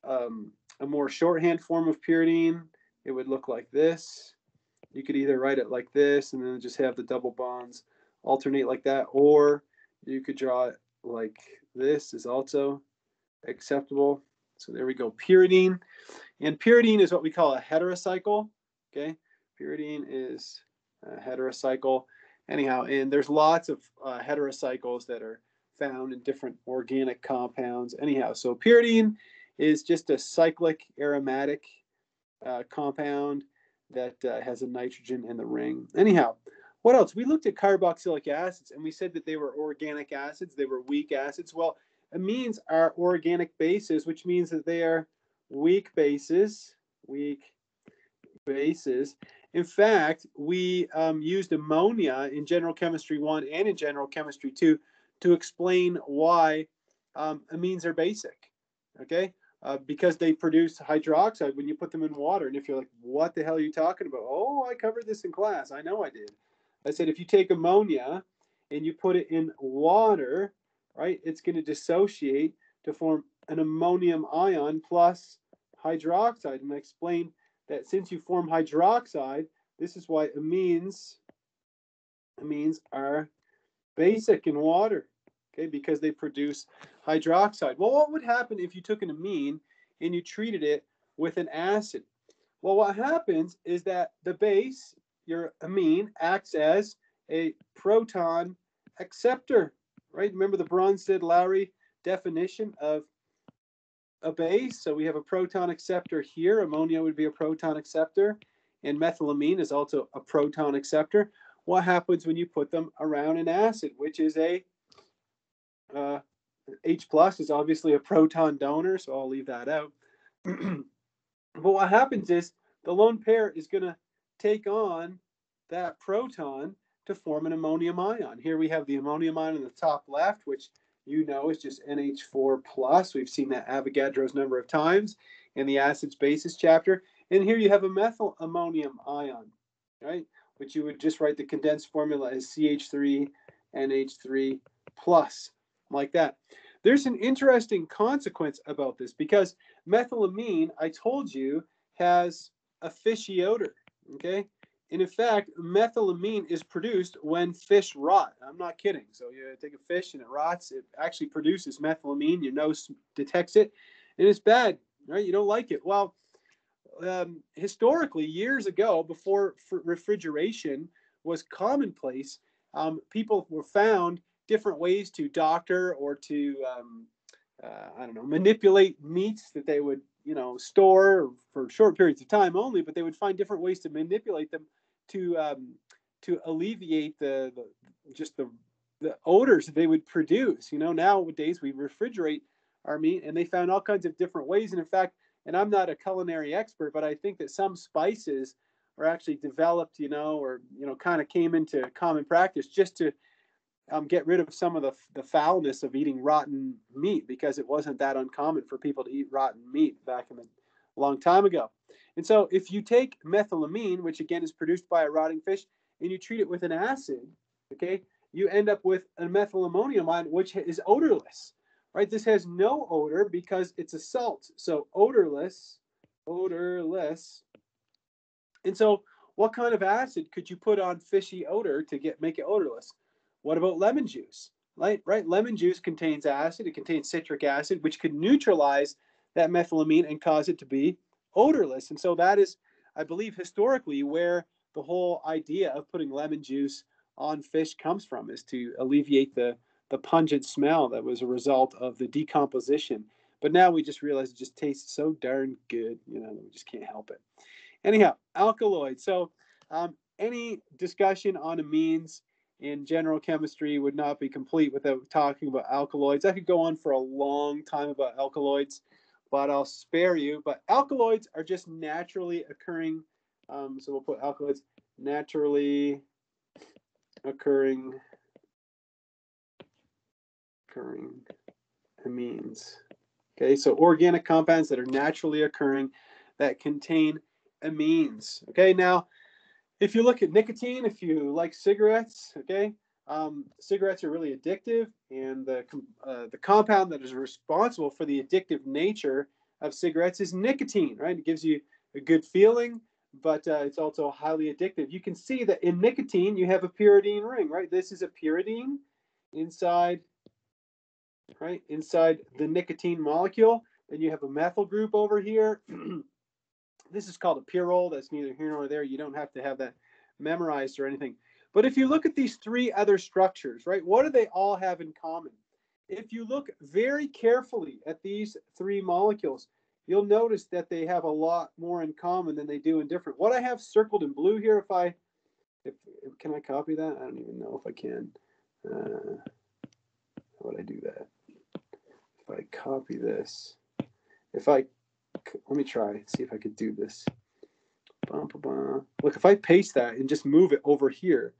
a more shorthand form of pyridine, it would look like this. You could either write it like this and then just have the double bonds alternate like that, or you could draw it like this is also acceptable. So there we go, pyridine. And pyridine is what we call a heterocycle. Okay, pyridine is a heterocycle. Anyhow, and there's lots of heterocycles that are found in different organic compounds. Anyhow, so pyridine is just a cyclic aromatic compound that has a nitrogen in the ring. Anyhow, what else? We looked at carboxylic acids and we said that they were organic acids. They were weak acids. Well, amines are organic bases, which means that they are weak bases. Weak bases. In fact, we used ammonia in General Chemistry 1 and in General Chemistry 2 to explain why amines are basic. Okay? Because they produce hydroxide when you put them in water. And if you're like, what the hell are you talking about? Oh, I covered this in class. I know I did. I said, if you take ammonia and you put it in water, right, it's going to dissociate to form an ammonium ion plus hydroxide. And I explained that since you form hydroxide, this is why amines are basic in water. Okay, because they produce hydroxide. Well, what would happen if you took an amine and you treated it with an acid? Well, what happens is that the base, your amine, acts as a proton acceptor, right? Remember the Bronsted-Lowry definition of a base? So we have a proton acceptor here. Ammonia would be a proton acceptor, and methylamine is also a proton acceptor. What happens when you put them around an acid, which is a H plus is obviously a proton donor, so I'll leave that out. But what happens is the lone pair is going to take on that proton to form an ammonium ion. Here we have the ammonium ion in the top left, which you know is just NH4 plus. We've seen that Avogadro's number of times in the acids bases chapter. And here you have a methyl ammonium ion, right? Which you would just write the condensed formula as CH3 NH3 plus, like that. There's an interesting consequence about this because methylamine, I told you, has a fishy odor, okay? And in fact, methylamine is produced when fish rot. I'm not kidding. So you take a fish and it rots, it actually produces methylamine. Your nose detects it, and it's bad, right? You don't like it. Well, historically, years ago, before refrigeration was commonplace, people were found different ways to doctor or to, I don't know, manipulate meats that they would, you know, store for short periods of time only, but they would find different ways to manipulate them to alleviate the odors that they would produce. You know, nowadays we refrigerate our meat, and they found all kinds of different ways. And in fact, and I'm not a culinary expert, but I think that some spices are actually developed, you know, or, you know, kind of came into common practice just to get rid of some of the foulness of eating rotten meat, because it wasn't that uncommon for people to eat rotten meat back in a long time ago. And so if you take methylamine, which again is produced by a rotting fish, and you treat it with an acid, okay, you end up with a methylammonium ion, which is odorless, right? This has no odor because it's a salt. So odorless. And so what kind of acid could you put on fishy odor to make it odorless? What about lemon juice? Right? Lemon juice contains acid. It contains citric acid, which could neutralize that methylamine and cause it to be odorless. And so that is, I believe, historically where the whole idea of putting lemon juice on fish comes from, is to alleviate the pungent smell that was a result of the decomposition. But now we just realize it just tastes so darn good, you know, we just can't help it. Anyhow, alkaloids. So any discussion on amines in general chemistry would not be complete without talking about alkaloids. I could go on for a long time about alkaloids, but I'll spare you. But alkaloids are just naturally occurring. So we'll put alkaloids, naturally occurring amines. Okay, so organic compounds that are naturally occurring that contain amines. Okay, now if you look at nicotine, if you like cigarettes, okay, Cigarettes are really addictive, and the compound that is responsible for the addictive nature of cigarettes is nicotine, right? It gives you a good feeling, but it's also highly addictive. You can see that in nicotine, you have a pyridine ring, right? This is a pyridine inside, right? Inside the nicotine molecule. Then you have a methyl group over here. This is called a pyrrole. That's neither here nor there. You don't have to have that memorized or anything. But if you look at these three other structures, right, what do they all have in common? If you look very carefully at these three molecules, you'll notice that they have a lot more in common than they do in different. What I have circled in blue here, can I copy that? I don't even know if I can. How would I do that? If I copy this, let me try, see if I could do this. Look, if I paste that and just move it over here,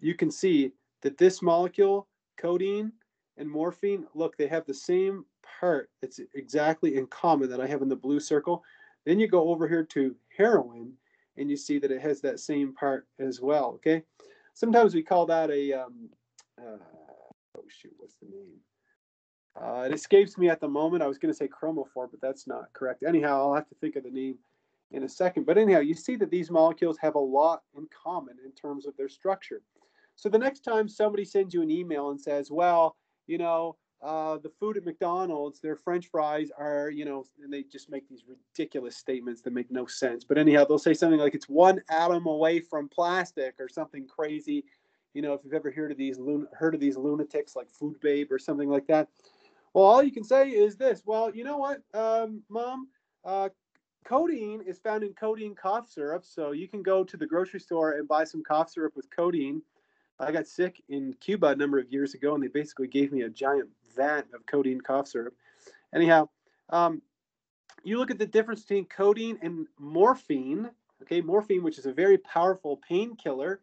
you can see that this molecule, codeine and morphine, look, they have the same part. It's exactly in common that I have in the blue circle. Then you go over here to heroin, and you see that it has that same part as well, okay? Sometimes we call that a, oh shoot, what's the name? It escapes me at the moment. I was going to say chromophore, but that's not correct. Anyhow, I'll have to think of the name in a second. But anyhow, you see that these molecules have a lot in common in terms of their structure. So the next time somebody sends you an email and says, well, you know, the food at McDonald's, their French fries are, you know, and they just make these ridiculous statements that make no sense. But anyhow, they'll say something like it's 1 atom away from plastic or something crazy. You know, if you've ever heard of these lunatics like Food Babe or something like that. Well, all you can say is this. Well, you know what, Mom? Codeine is found in codeine cough syrup. So you can go to the grocery store and buy some cough syrup with codeine. I got sick in Cuba a number of years ago, and they basically gave me a giant vat of codeine cough syrup. Anyhow, you look at the difference between codeine and morphine. Okay, morphine, which is a very powerful painkiller.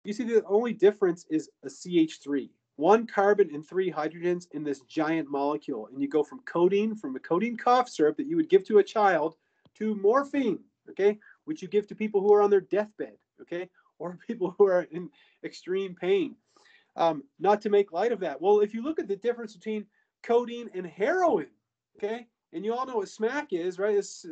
You see the only difference is a CH3. 1 carbon and 3 hydrogens in this giant molecule. And you go from a codeine cough syrup that you would give to a child to morphine, okay, which you give to people who are on their deathbed, okay, or people who are in extreme pain. Not to make light of that. Well, if you look at the difference between codeine and heroin, okay, and you all know what smack is, right? It's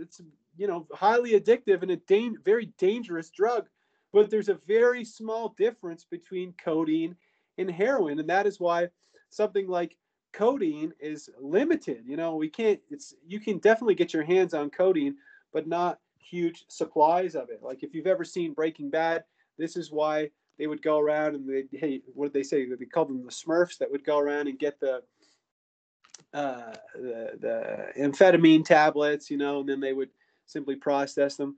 you know, highly addictive and a very dangerous drug. But there's a very small difference between codeine and heroin, and that is why something like codeine is limited. You know, you can definitely get your hands on codeine, but not huge supplies of it. Like if you've ever seen Breaking Bad, this is why they would go around and what did they say? They called them the Smurfs that would go around and get the amphetamine tablets, you know, and then they would simply process them.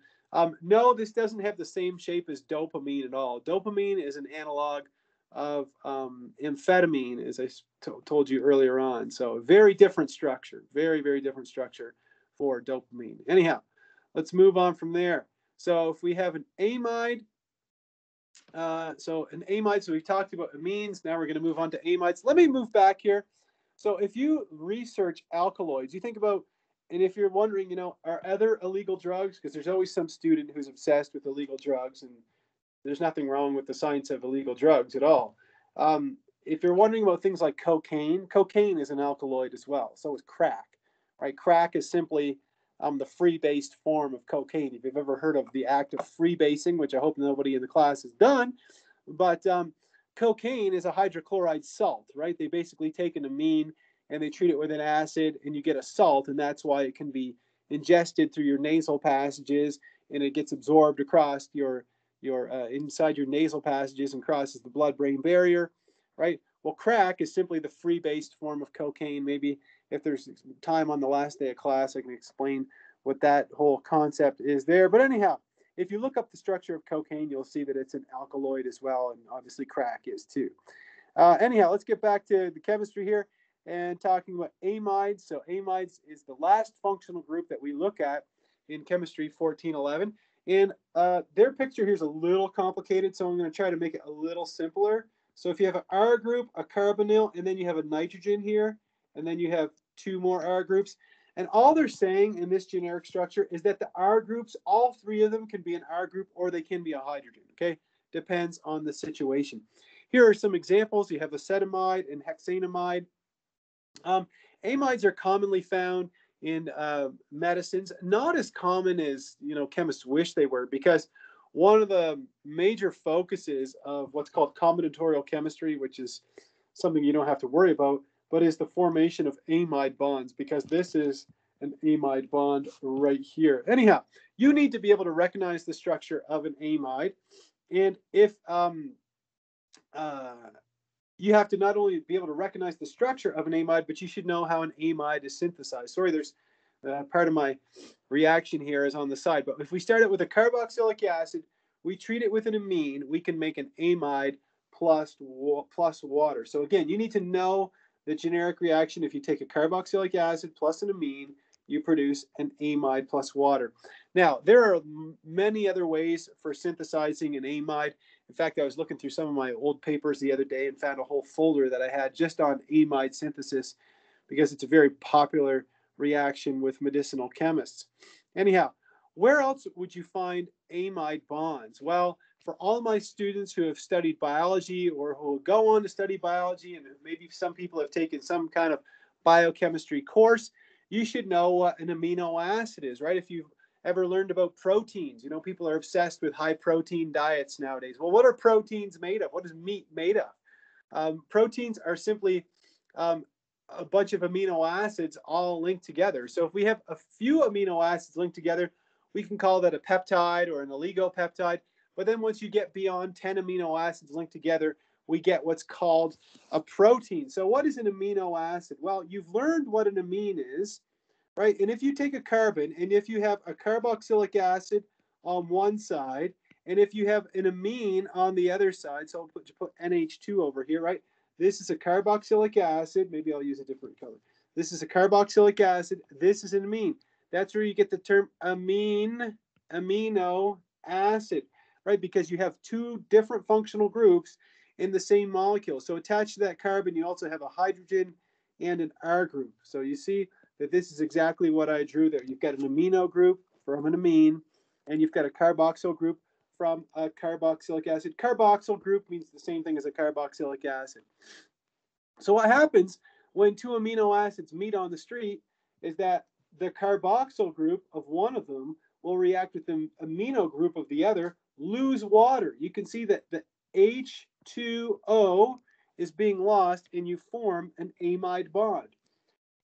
No, this doesn't have the same shape as dopamine at all. Dopamine is an analog of amphetamine, as I told you earlier on. So very different structure, very, very different structure for dopamine. Anyhow, let's move on from there. So if we have an amide, so we've talked about amines. Now we're going to move on to amides. Let me move back here. So if you research alkaloids, you think about, and if you're wondering, you know, are other illegal drugs, because there's always some student who's obsessed with illegal drugs, and there's nothing wrong with the science of illegal drugs at all. If you're wondering about things like cocaine is an alkaloid as well. So is crack, right? Crack is simply the free-based form of cocaine. If you've ever heard of the act of freebasing, which I hope nobody in the class has done, but cocaine is a hydrochloride salt, right? They basically take an amine and they treat it with an acid, and you get a salt, and that's why it can be ingested through your nasal passages, and it gets absorbed across your inside your nasal passages and crosses the blood-brain barrier, right? Well, crack is simply the free-based form of cocaine. Maybe if there's time on the last day of class, I can explain what that whole concept is there. But anyhow, if you look up the structure of cocaine, you'll see that it's an alkaloid as well, and obviously crack is too. Anyhow, let's get back to the chemistry here and talking about amides. So amides is the last functional group that we look at in chemistry 1411. And their picture here is a little complicated, so I'm going to try to make it a little simpler. So if you have an R group, a carbonyl, and then you have a nitrogen here, and then you have 2 more R groups. And all they're saying in this generic structure is that the R groups, all 3 of them can be an R group or they can be a hydrogen, okay? Depends on the situation. here are some examples. You have acetamide and hexanamide. Amides are commonly found in medicines, not as common as chemists wish they were, because one of the major focuses of what's called combinatorial chemistry, which is something you don't have to worry about, but is the formation of amide bonds, because this is an amide bond right here. Anyhow, you need to be able to recognize the structure of an amide, and if you have to not only be able to recognize the structure of an amide, but you should know how an amide is synthesized. Sorry, there's part of my reaction here is on the side. But if we start it with a carboxylic acid, we treat it with an amine, we can make an amide plus water. So again, you need to know the generic reaction. If you take a carboxylic acid plus an amine, you produce an amide plus water. Now, there are many other ways for synthesizing an amide. In fact, I was looking through some of my old papers the other day and found a whole folder that I had just on amide synthesis, because it's a very popular reaction with medicinal chemists. Anyhow, where else would you find amide bonds? Well, for all my students who have studied biology or who will go on to study biology, and maybe some people have taken some kind of biochemistry course, you should know what an amino acid is, right? If you've ever learned about proteins, people are obsessed with high protein diets nowadays. Well, what are proteins made of? What is meat made of? Proteins are simply a bunch of amino acids all linked together. So if we have a few amino acids linked together, we can call that a peptide or an oligopeptide. But then once you get beyond 10 amino acids linked together, we get what's called a protein. So what is an amino acid? Well, you've learned what an amine is, right? And if you take a carbon, and if you have a carboxylic acid on one side, and if you have an amine on the other side, so I'll put NH2 over here, right? This is a carboxylic acid. Maybe I'll use a different color. This is a carboxylic acid. This is an amine. That's where you get the term amino acid, right? Because you have two different functional groups in the same molecule. So attached to that carbon, you also have a hydrogen and an R group. So you see that this is exactly what I drew there. You've got an amino group from an amine, and you've got a carboxyl group from a carboxylic acid. Carboxyl group means the same thing as a carboxylic acid. So what happens when two amino acids meet on the street is that the carboxyl group of one of them will react with the amino group of the other, lose water. You can see that the H2O is being lost, and you form an amide bond.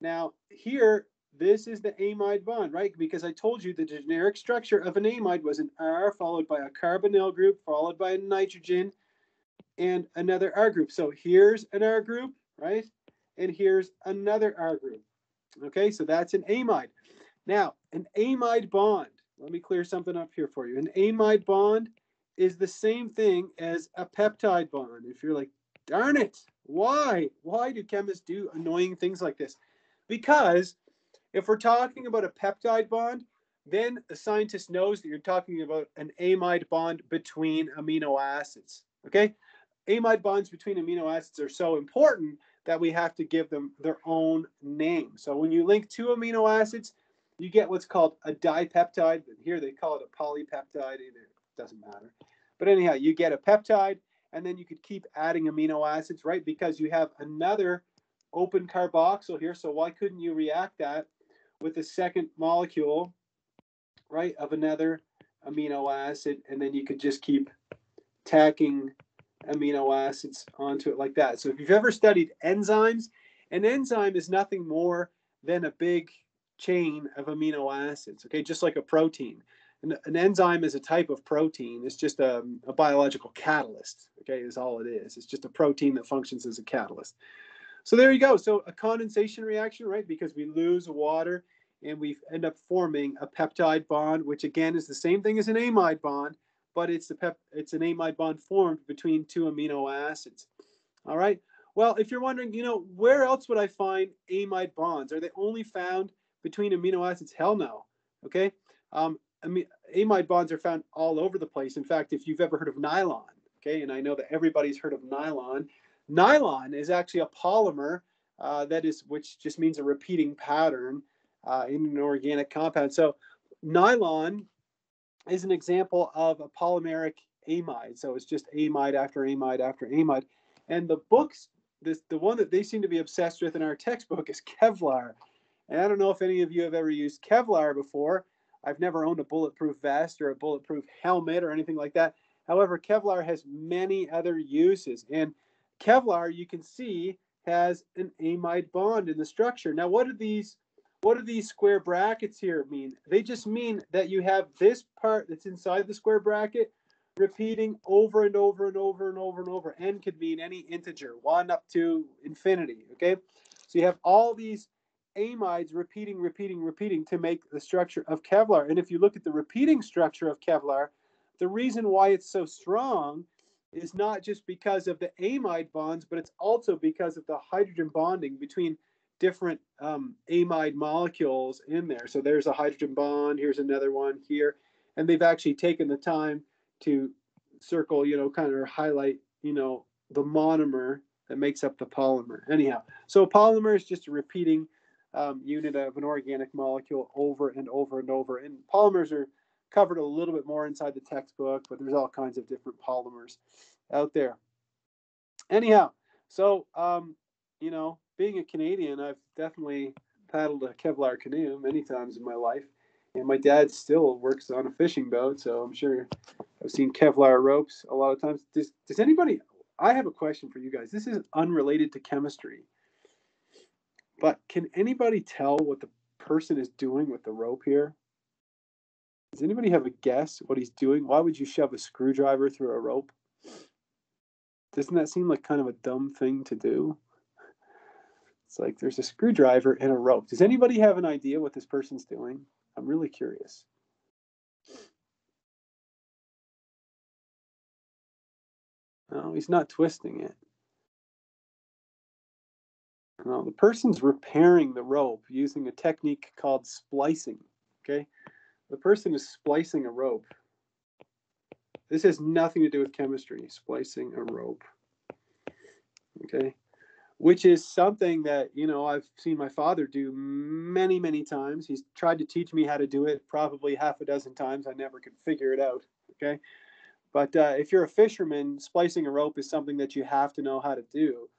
Now here, this is the amide bond, right? Because I told you the generic structure of an amide was an R followed by a carbonyl group followed by a nitrogen and another R group. So here's an R group, right? And here's another R group. Okay, so that's an amide. Now, an amide bond, let me clear something up here for you. An amide bond is the same thing as a peptide bond. If you're like, darn it, why? Why do chemists do annoying things like this? Because if we're talking about a peptide bond, then the scientist knows that you're talking about an amide bond between amino acids. Okay? Amide bonds between amino acids are so important that we have to give them their own name. So when you link two amino acids, you get what's called a dipeptide. Here they call it a polypeptide. It doesn't matter. But anyhow, you get a peptide, and then you could keep adding amino acids, right? Because you have another open carboxyl here. So why couldn't you react that with the second molecule, right, of another amino acid? And then you could just keep tacking amino acids onto it like that. So if you've ever studied enzymes, an enzyme is nothing more than a big chain of amino acids, okay, just like a protein. An enzyme is a type of protein. It's just a biological catalyst, okay, is all it is. It's just a protein that functions as a catalyst. So there you go. So a condensation reaction, right, because we lose water and we end up forming a peptide bond, which again is the same thing as an amide bond, but it's an amide bond formed between two amino acids. All right. Well, if you're wondering, where else would I find amide bonds? Are they only found between amino acids? Hell no. Okay. Amide bonds are found all over the place. In fact, if you've ever heard of nylon, okay, and I know that everybody's heard of nylon. Nylon is actually a polymer which just means a repeating pattern in an organic compound. So nylon is an example of a polymeric amide. So it's just amide after amide after amide. And the books, the one that they seem to be obsessed with in our textbook is Kevlar. And I don't know if any of you have ever used Kevlar before. I've never owned a bulletproof vest or a bulletproof helmet or anything like that. However, Kevlar has many other uses. And Kevlar, you can see, has an amide bond in the structure. Now, what do these square brackets here mean? They just mean that you have this part that's inside the square bracket repeating over and over and over and over and over. N could mean any integer, 1 up to infinity, okay? So you have all these amides repeating to make the structure of Kevlar. And if you look at the repeating structure of Kevlar, the reason why it's so strong is not just because of the amide bonds, but it's also because of the hydrogen bonding between different amide molecules in there. So there's a hydrogen bond, here's another one here, and they've actually taken the time to circle, kind of highlight, the monomer that makes up the polymer. Anyhow, so polymer is just a repeating unit of an organic molecule over and over and over. And polymers are covered a little bit more inside the textbook, but there's all kinds of different polymers out there. Anyhow, so, being a Canadian, I've definitely paddled a Kevlar canoe many times in my life. And my dad still works on a fishing boat, so I'm sure I've seen Kevlar ropes a lot of times. Does anybody, I have a question for you guys. This is unrelated to chemistry. But can anybody tell what the person is doing with the rope here? Does anybody have a guess what he's doing? Why would you shove a screwdriver through a rope? Doesn't that seem like kind of a dumb thing to do? It's like there's a screwdriver and a rope. Does anybody have an idea what this person's doing? I'm really curious. No, he's not twisting it. No, the person's repairing the rope using a technique called splicing, okay? The person is splicing a rope. This has nothing to do with chemistry, splicing a rope, okay? Which is something that, I've seen my father do many, many times. He's tried to teach me how to do it probably half a dozen times. I never could figure it out, okay? But if you're a fisherman, splicing a rope is something that you have to know how to do.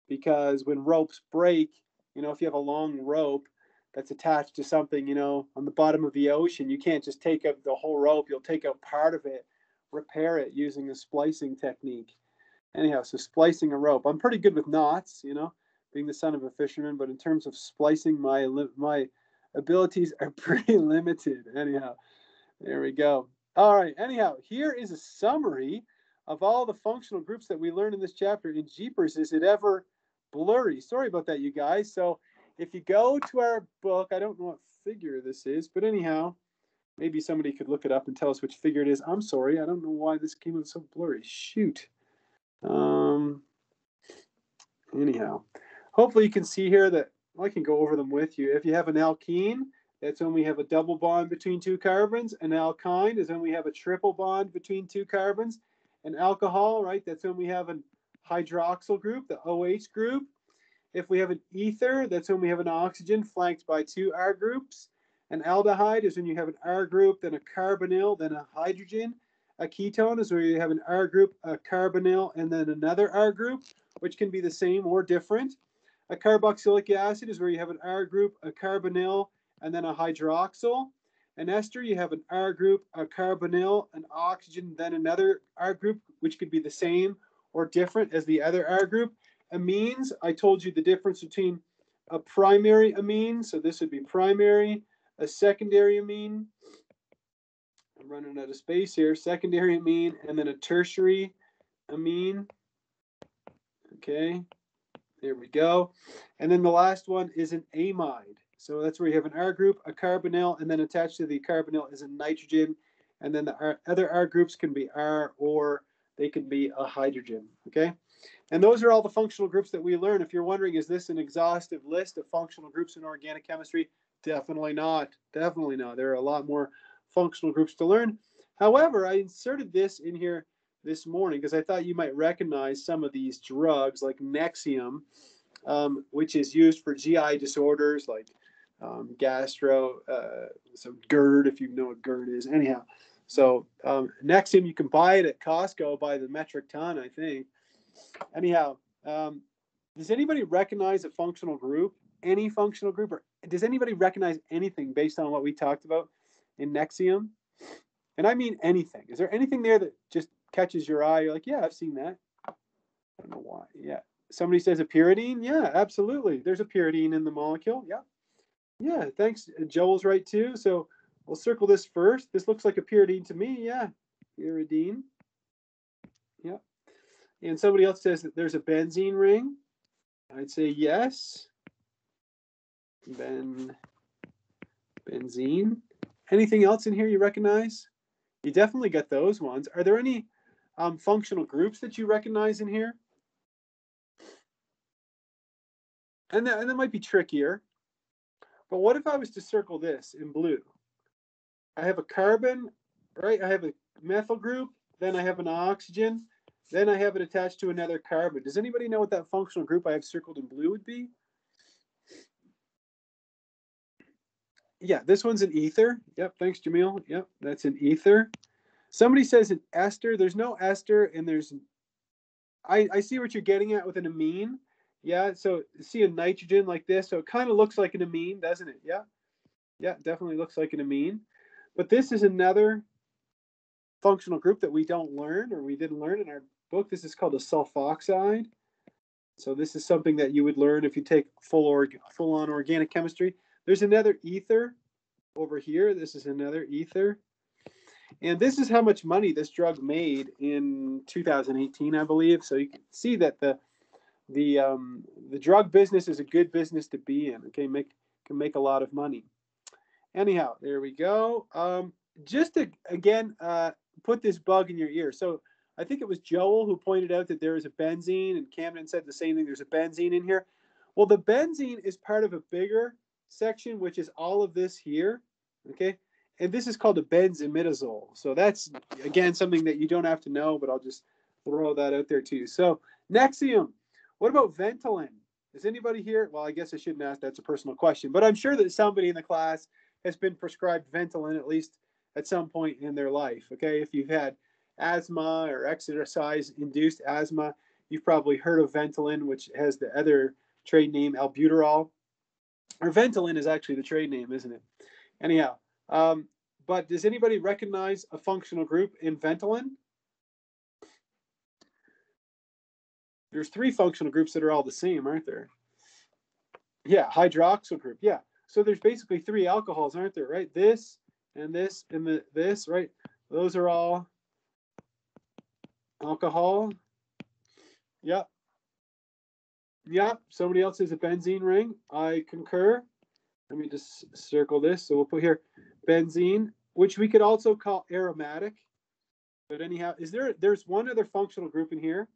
Because when ropes break, if you have a long rope that's attached to something, on the bottom of the ocean, you can't just take out the whole rope. You'll take out part of it, repair it using a splicing technique. Anyhow, so splicing a rope. I'm pretty good with knots, being the son of a fisherman, but in terms of splicing, my abilities are pretty limited. Anyhow, there we go. All right, anyhow, here is a summary of all the functional groups that we learned in this chapter. In Jeepers, is it ever blurry? Sorry about that, you guys. So if you go to our book, I don't know what figure this is, but anyhow, maybe somebody could look it up and tell us which figure it is. I'm sorry, I don't know why this came out so blurry. Shoot. Anyhow, hopefully you can see here that I can go over them with you. If you have an alkene, that's when we have a double bond between two carbons. An alkyne is when we have a triple bond between two carbons. An alcohol, right, that's when we have a hydroxyl group, the OH group. If we have an ether, that's when we have an oxygen flanked by two R groups. An aldehyde is when you have an R group, then a carbonyl, then a hydrogen. A ketone is where you have an R group, a carbonyl, and then another R group, which can be the same or different. A carboxylic acid is where you have an R group, a carbonyl, and then a hydroxyl. An ester, you have an R group, a carbonyl, an oxygen, then another R group, which could be the same or different as the other R group. Amines, I told you the difference between a primary amine, so this would be primary, a secondary amine. I'm running out of space here. Secondary amine, and then a tertiary amine. Okay, there we go. And then the last one is an amide. So that's where you have an R group, a carbonyl, and then attached to the carbonyl is a nitrogen. And then the other R groups can be R, or they can be a hydrogen. Okay, and those are all the functional groups that we learn. If you're wondering, is this an exhaustive list of functional groups in organic chemistry? Definitely not. Definitely not. There are a lot more functional groups to learn. However, I inserted this in here this morning because I thought you might recognize some of these drugs like Nexium, which is used for GI disorders like gastro, so GERD, if you know what GERD is. Anyhow, So Nexium, you can buy it at Costco by the metric ton, I think. Anyhow, does anybody recognize a functional group? Any functional group? Or does anybody recognize anything based on what we talked about in Nexium? And I mean anything. Is there anything there that just catches your eye? You're like, yeah, I've seen that. I don't know why. Yeah. Somebody says a pyridine. Yeah, absolutely. There's a pyridine in the molecule. Yeah. Yeah, thanks. Joel's right too. So we'll circle this first. This looks like a pyridine to me. Yeah, pyridine. Yeah. And somebody else says that there's a benzene ring. I'd say yes. Benzene. Anything else in here you recognize? You definitely got those ones. Are there any functional groups that you recognize in here? And that might be trickier. But what if I was to circle this in blue? I have a carbon, right? I have a methyl group. Then I have an oxygen. Then I have it attached to another carbon. Does anybody know what that functional group I have circled in blue would be? Yeah, this one's an ether. Yep, thanks, Jamil. Yep, that's an ether. Somebody says an ester. There's no ester, and there's... I see what you're getting at with an amine. Yeah, so see a nitrogen like this. So it kind of looks like an amine, doesn't it? Yeah. Yeah, definitely looks like an amine. But this is another functional group that we don't learn, or we didn't learn in our book. This is called a sulfoxide. So this is something that you would learn if you take full-on organic chemistry. There's another ether over here. This is another ether. And this is how much money this drug made in 2018, I believe. So you can see that the drug business is a good business to be in. Okay, can make a lot of money. Anyhow, there we go. Just to again put this bug in your ear. So I think it was Joel who pointed out that there is a benzene, and Camden said the same thing. There's a benzene in here. Well, the benzene is part of a bigger section, which is all of this here. Okay. And this is called a benzimidazole. So that's, again, something that you don't have to know, but I'll just throw that out there to you. So Nexium. What about Ventolin? Is anybody here? Well, I guess I shouldn't ask. That's a personal question. But I'm sure that somebody in the class has been prescribed Ventolin at least at some point in their life. Okay. If you've had asthma or exercise-induced asthma, you've probably heard of Ventolin, which has the other trade name albuterol. Or Ventolin is actually the trade name, isn't it? Anyhow. But does anybody recognize a functional group in Ventolin? There's 3 functional groups that are all the same, aren't there? Yeah, hydroxyl group. Yeah. So there's basically 3 alcohols, aren't there, right? This and this and this, right? Those are all alcohol. Yep. Yep. Somebody else has a benzene ring. I concur. Let me just circle this. So we'll put here benzene, which we could also call aromatic. But anyhow, there's one other functional group in here.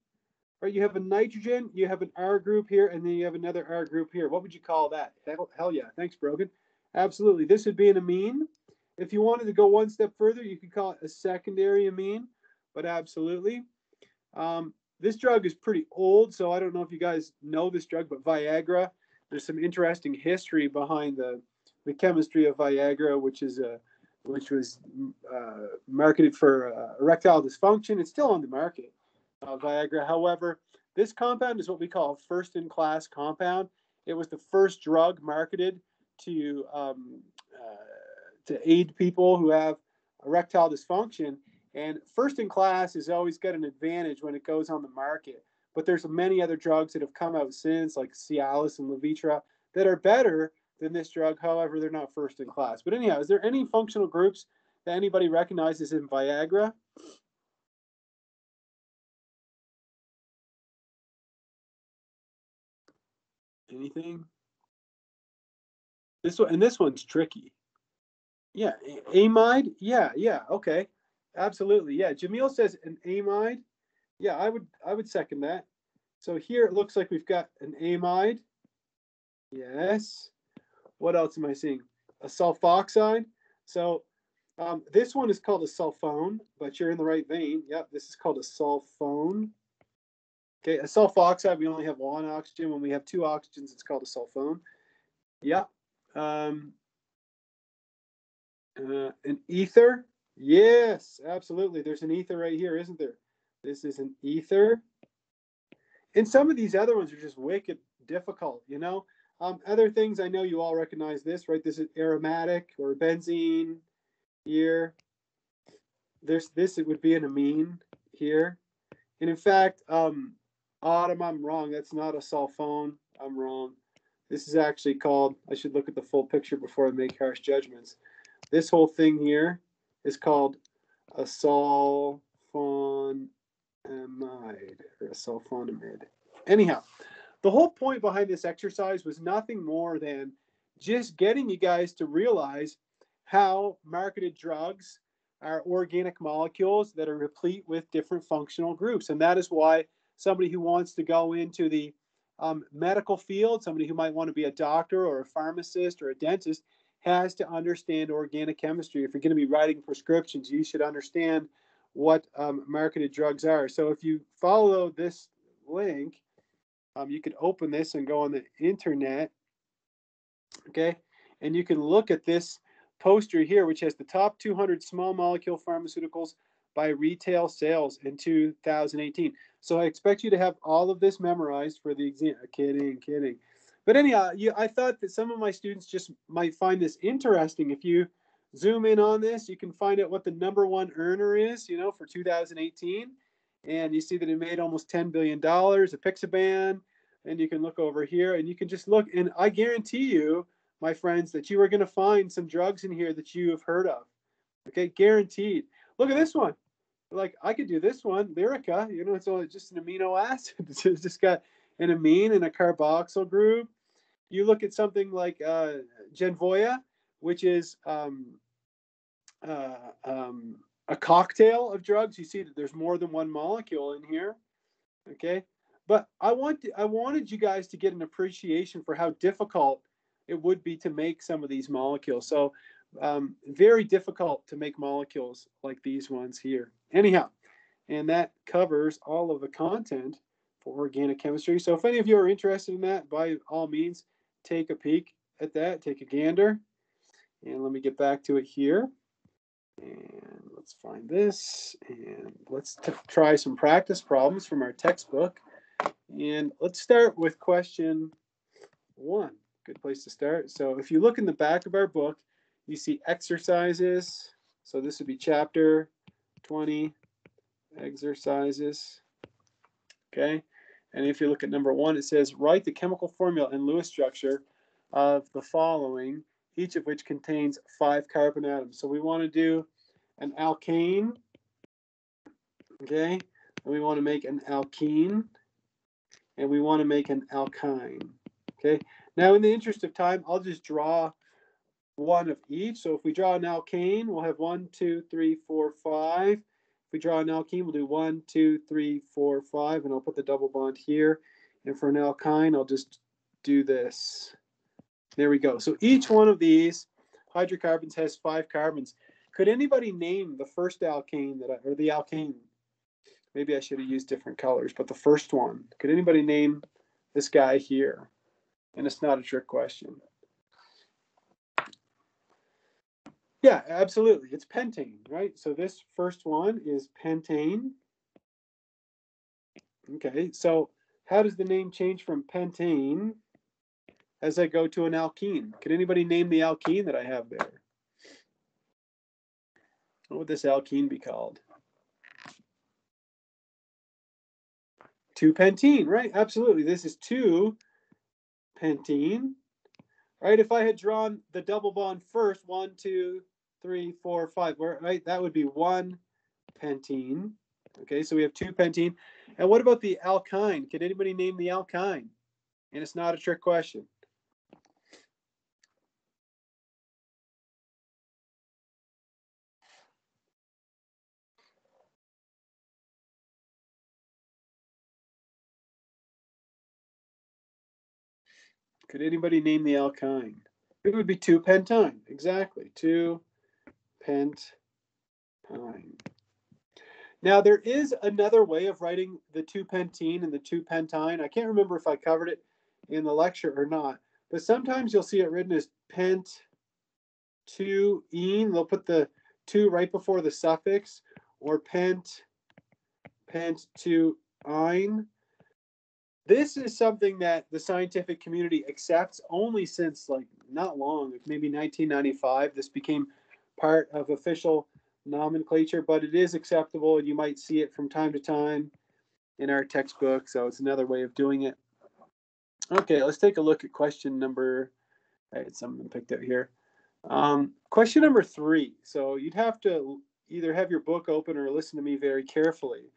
Right, you have a nitrogen, you have an R group here, and then you have another R group here. What would you call that? Hell yeah. Thanks, Brogan. Absolutely. This would be an amine. If you wanted to go one step further, you could call it a secondary amine, but absolutely. This drug is pretty old, so I don't know if you guys know this drug, but Viagra, there's some interesting history behind the chemistry of Viagra, which was marketed for erectile dysfunction. It's still on the market. Viagra. However, this compound is what we call a first-in-class compound. It was the first drug marketed to aid people who have erectile dysfunction. And first-in-class has always got an advantage when it goes on the market. But there's many other drugs that have come out since, like Cialis and Levitra, that are better than this drug. However, they're not first-in-class. But anyhow, is there any functional groups that anybody recognizes in Viagra? Anything? This one's tricky. Yeah, amide. Yeah. Okay, absolutely. Yeah, Jamil says an amide. Yeah, I would second that. So here it looks like we've got an amide. Yes. What else am I seeing? A sulfoxide. So this one is called a sulfone, but you're in the right vein. Yep, this is called a sulfone. Okay, a sulfoxide, we only have 1 oxygen. When we have 2 oxygens, it's called a sulfone. Yeah. An ether. Yes, absolutely. There's an ether right here, isn't there? This is an ether. And some of these other ones are just wicked difficult, you know? Other things, I know you all recognize this, right? This is aromatic or benzene here. There's this, it would be an amine here. And in fact, Autumn, I'm wrong. That's not a sulfone. I'm wrong. This is actually called, I should look at the full picture before I make harsh judgments. This whole thing here is called a sulfonamide or a sulfonamide. Anyhow, the whole point behind this exercise was nothing more than just getting you guys to realize how marketed drugs are organic molecules that are replete with different functional groups. And that is why somebody who wants to go into the medical field, somebody who might want to be a doctor or a pharmacist or a dentist, has to understand organic chemistry. If you're going to be writing prescriptions, you should understand what marketed drugs are. So if you follow this link, you could open this and go on the internet, okay? And you can look at this poster here, which has the top 200 small molecule pharmaceuticals by retail sales in 2018. So I expect you to have all of this memorized for the exam. Kidding. But anyhow, I thought that some of my students just might find this interesting. If you zoom in on this, you can find out what the #1 earner is, you know, for 2018. And you see that it made almost $10 billion, apixaban. And you can look over here and you can just look. And I guarantee you, my friends, that you are going to find some drugs in here that you have heard of. Okay, guaranteed. Look at this one. Like, I could do this one, Lyrica. You know, it's only just an amino acid. It's just got an amine and a carboxyl group. You look at something like Genvoya, which is a cocktail of drugs. You see that there's more than one molecule in here. Okay, but I wanted you guys to get an appreciation for how difficult it would be to make some of these molecules. So very difficult to make molecules like these ones here. Anyhow, and that covers all of the content for organic chemistry. So if any of you are interested in that, by all means, take a peek at that, take a gander. And let me get back to it here. And let's find this. And let's try some practice problems from our textbook. And let's start with question 1. Good place to start. So if you look in the back of our book, you see exercises. So this would be chapter 20, exercises. Okay. And if you look at number 1, it says, write the chemical formula and Lewis structure of the following, each of which contains 5 carbon atoms. So we want to do an alkane. Okay. And we want to make an alkene. And we want to make an alkyne. Okay. Now, in the interest of time, I'll just draw one of each. So if we draw an alkane, we'll have 1, 2, 3, 4, 5. If we draw an alkene, we'll do 1, 2, 3, 4, 5, and I'll put the double bond here. And for an alkyne, I'll just do this. There we go. So each one of these hydrocarbons has 5 carbons. Could anybody name the first alkane or the alkane? Maybe I should have used different colors, but the first one. Could anybody name this guy here? And it's not a trick question. Yeah, absolutely. It's pentane, right? So this first one is pentane. Okay, so how does the name change from pentane as I go to an alkene? Could anybody name the alkene that I have there? What would this alkene be called? 2-pentene, right? Absolutely. This is 2-pentene, right? If I had drawn the double bond first, 1, 2, 3, 4, 5, right? That would be 1-pentene. Okay, so we have 2-pentene. And what about the alkyne? Can anybody name the alkyne? And it's not a trick question. Could anybody name the alkyne? It would be 2-pentyne. Exactly, 2-pentyne. Now, there is another way of writing the 2-pentene and the 2-pentyne. I can't remember if I covered it in the lecture or not, but sometimes you'll see it written as pent-2-ene. They'll put the 2 right before the suffix, or pent to -ine. This is something that the scientific community accepts only since like not long, maybe 1995. This became part of official nomenclature, but it is acceptable, and you might see it from time to time in our textbook. So it's another way of doing it. Okay, let's take a look at question number. I had some of them picked out here. Question number 3. So you'd have to either have your book open or listen to me very carefully.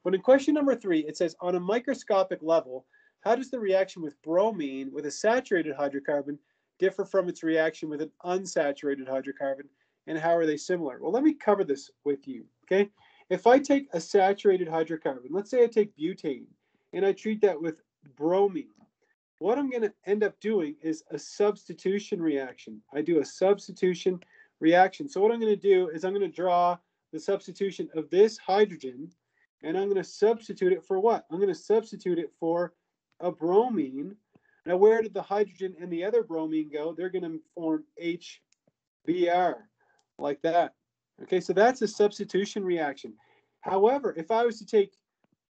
But in question number 3, it says, on a microscopic level, how does the reaction with bromine with a saturated hydrocarbon differ from its reaction with an unsaturated hydrocarbon, and how are they similar? Well, let me cover this with you, okay? If I take a saturated hydrocarbon, let's say I take butane, and I treat that with bromine, what I'm going to end up doing is a substitution reaction. I do a substitution reaction. So what I'm going to do is I'm going to draw the substitution of this hydrogen, and I'm going to substitute it for what? I'm going to substitute it for a bromine. Now, where did the hydrogen and the other bromine go? They're going to form HBr, like that. Okay, so that's a substitution reaction. However, if I was to take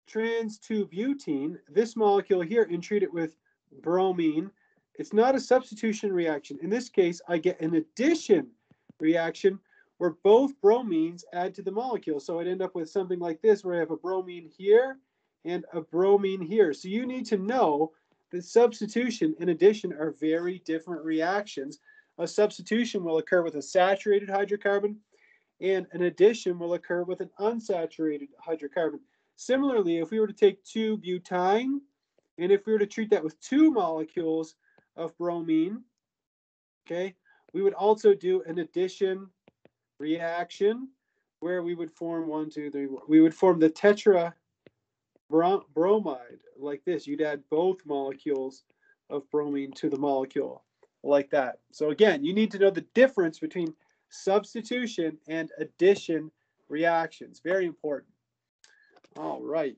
trans-2-butene, this molecule here, and treat it with bromine, it's not a substitution reaction. In this case, I get an addition reaction where both bromines add to the molecule. So I'd end up with something like this, where I have a bromine here and a bromine here. So you need to know that substitution and addition are very different reactions. A substitution will occur with a saturated hydrocarbon, and an addition will occur with an unsaturated hydrocarbon. Similarly, if we were to take 2-butyne, and if we were to treat that with 2 molecules of bromine, okay, we would also do an addition reaction where we would form we would form the tetrabromide like this. You'd add both molecules of bromine to the molecule like that. So again, you need to know the difference between substitution and addition reactions. Very important. All right.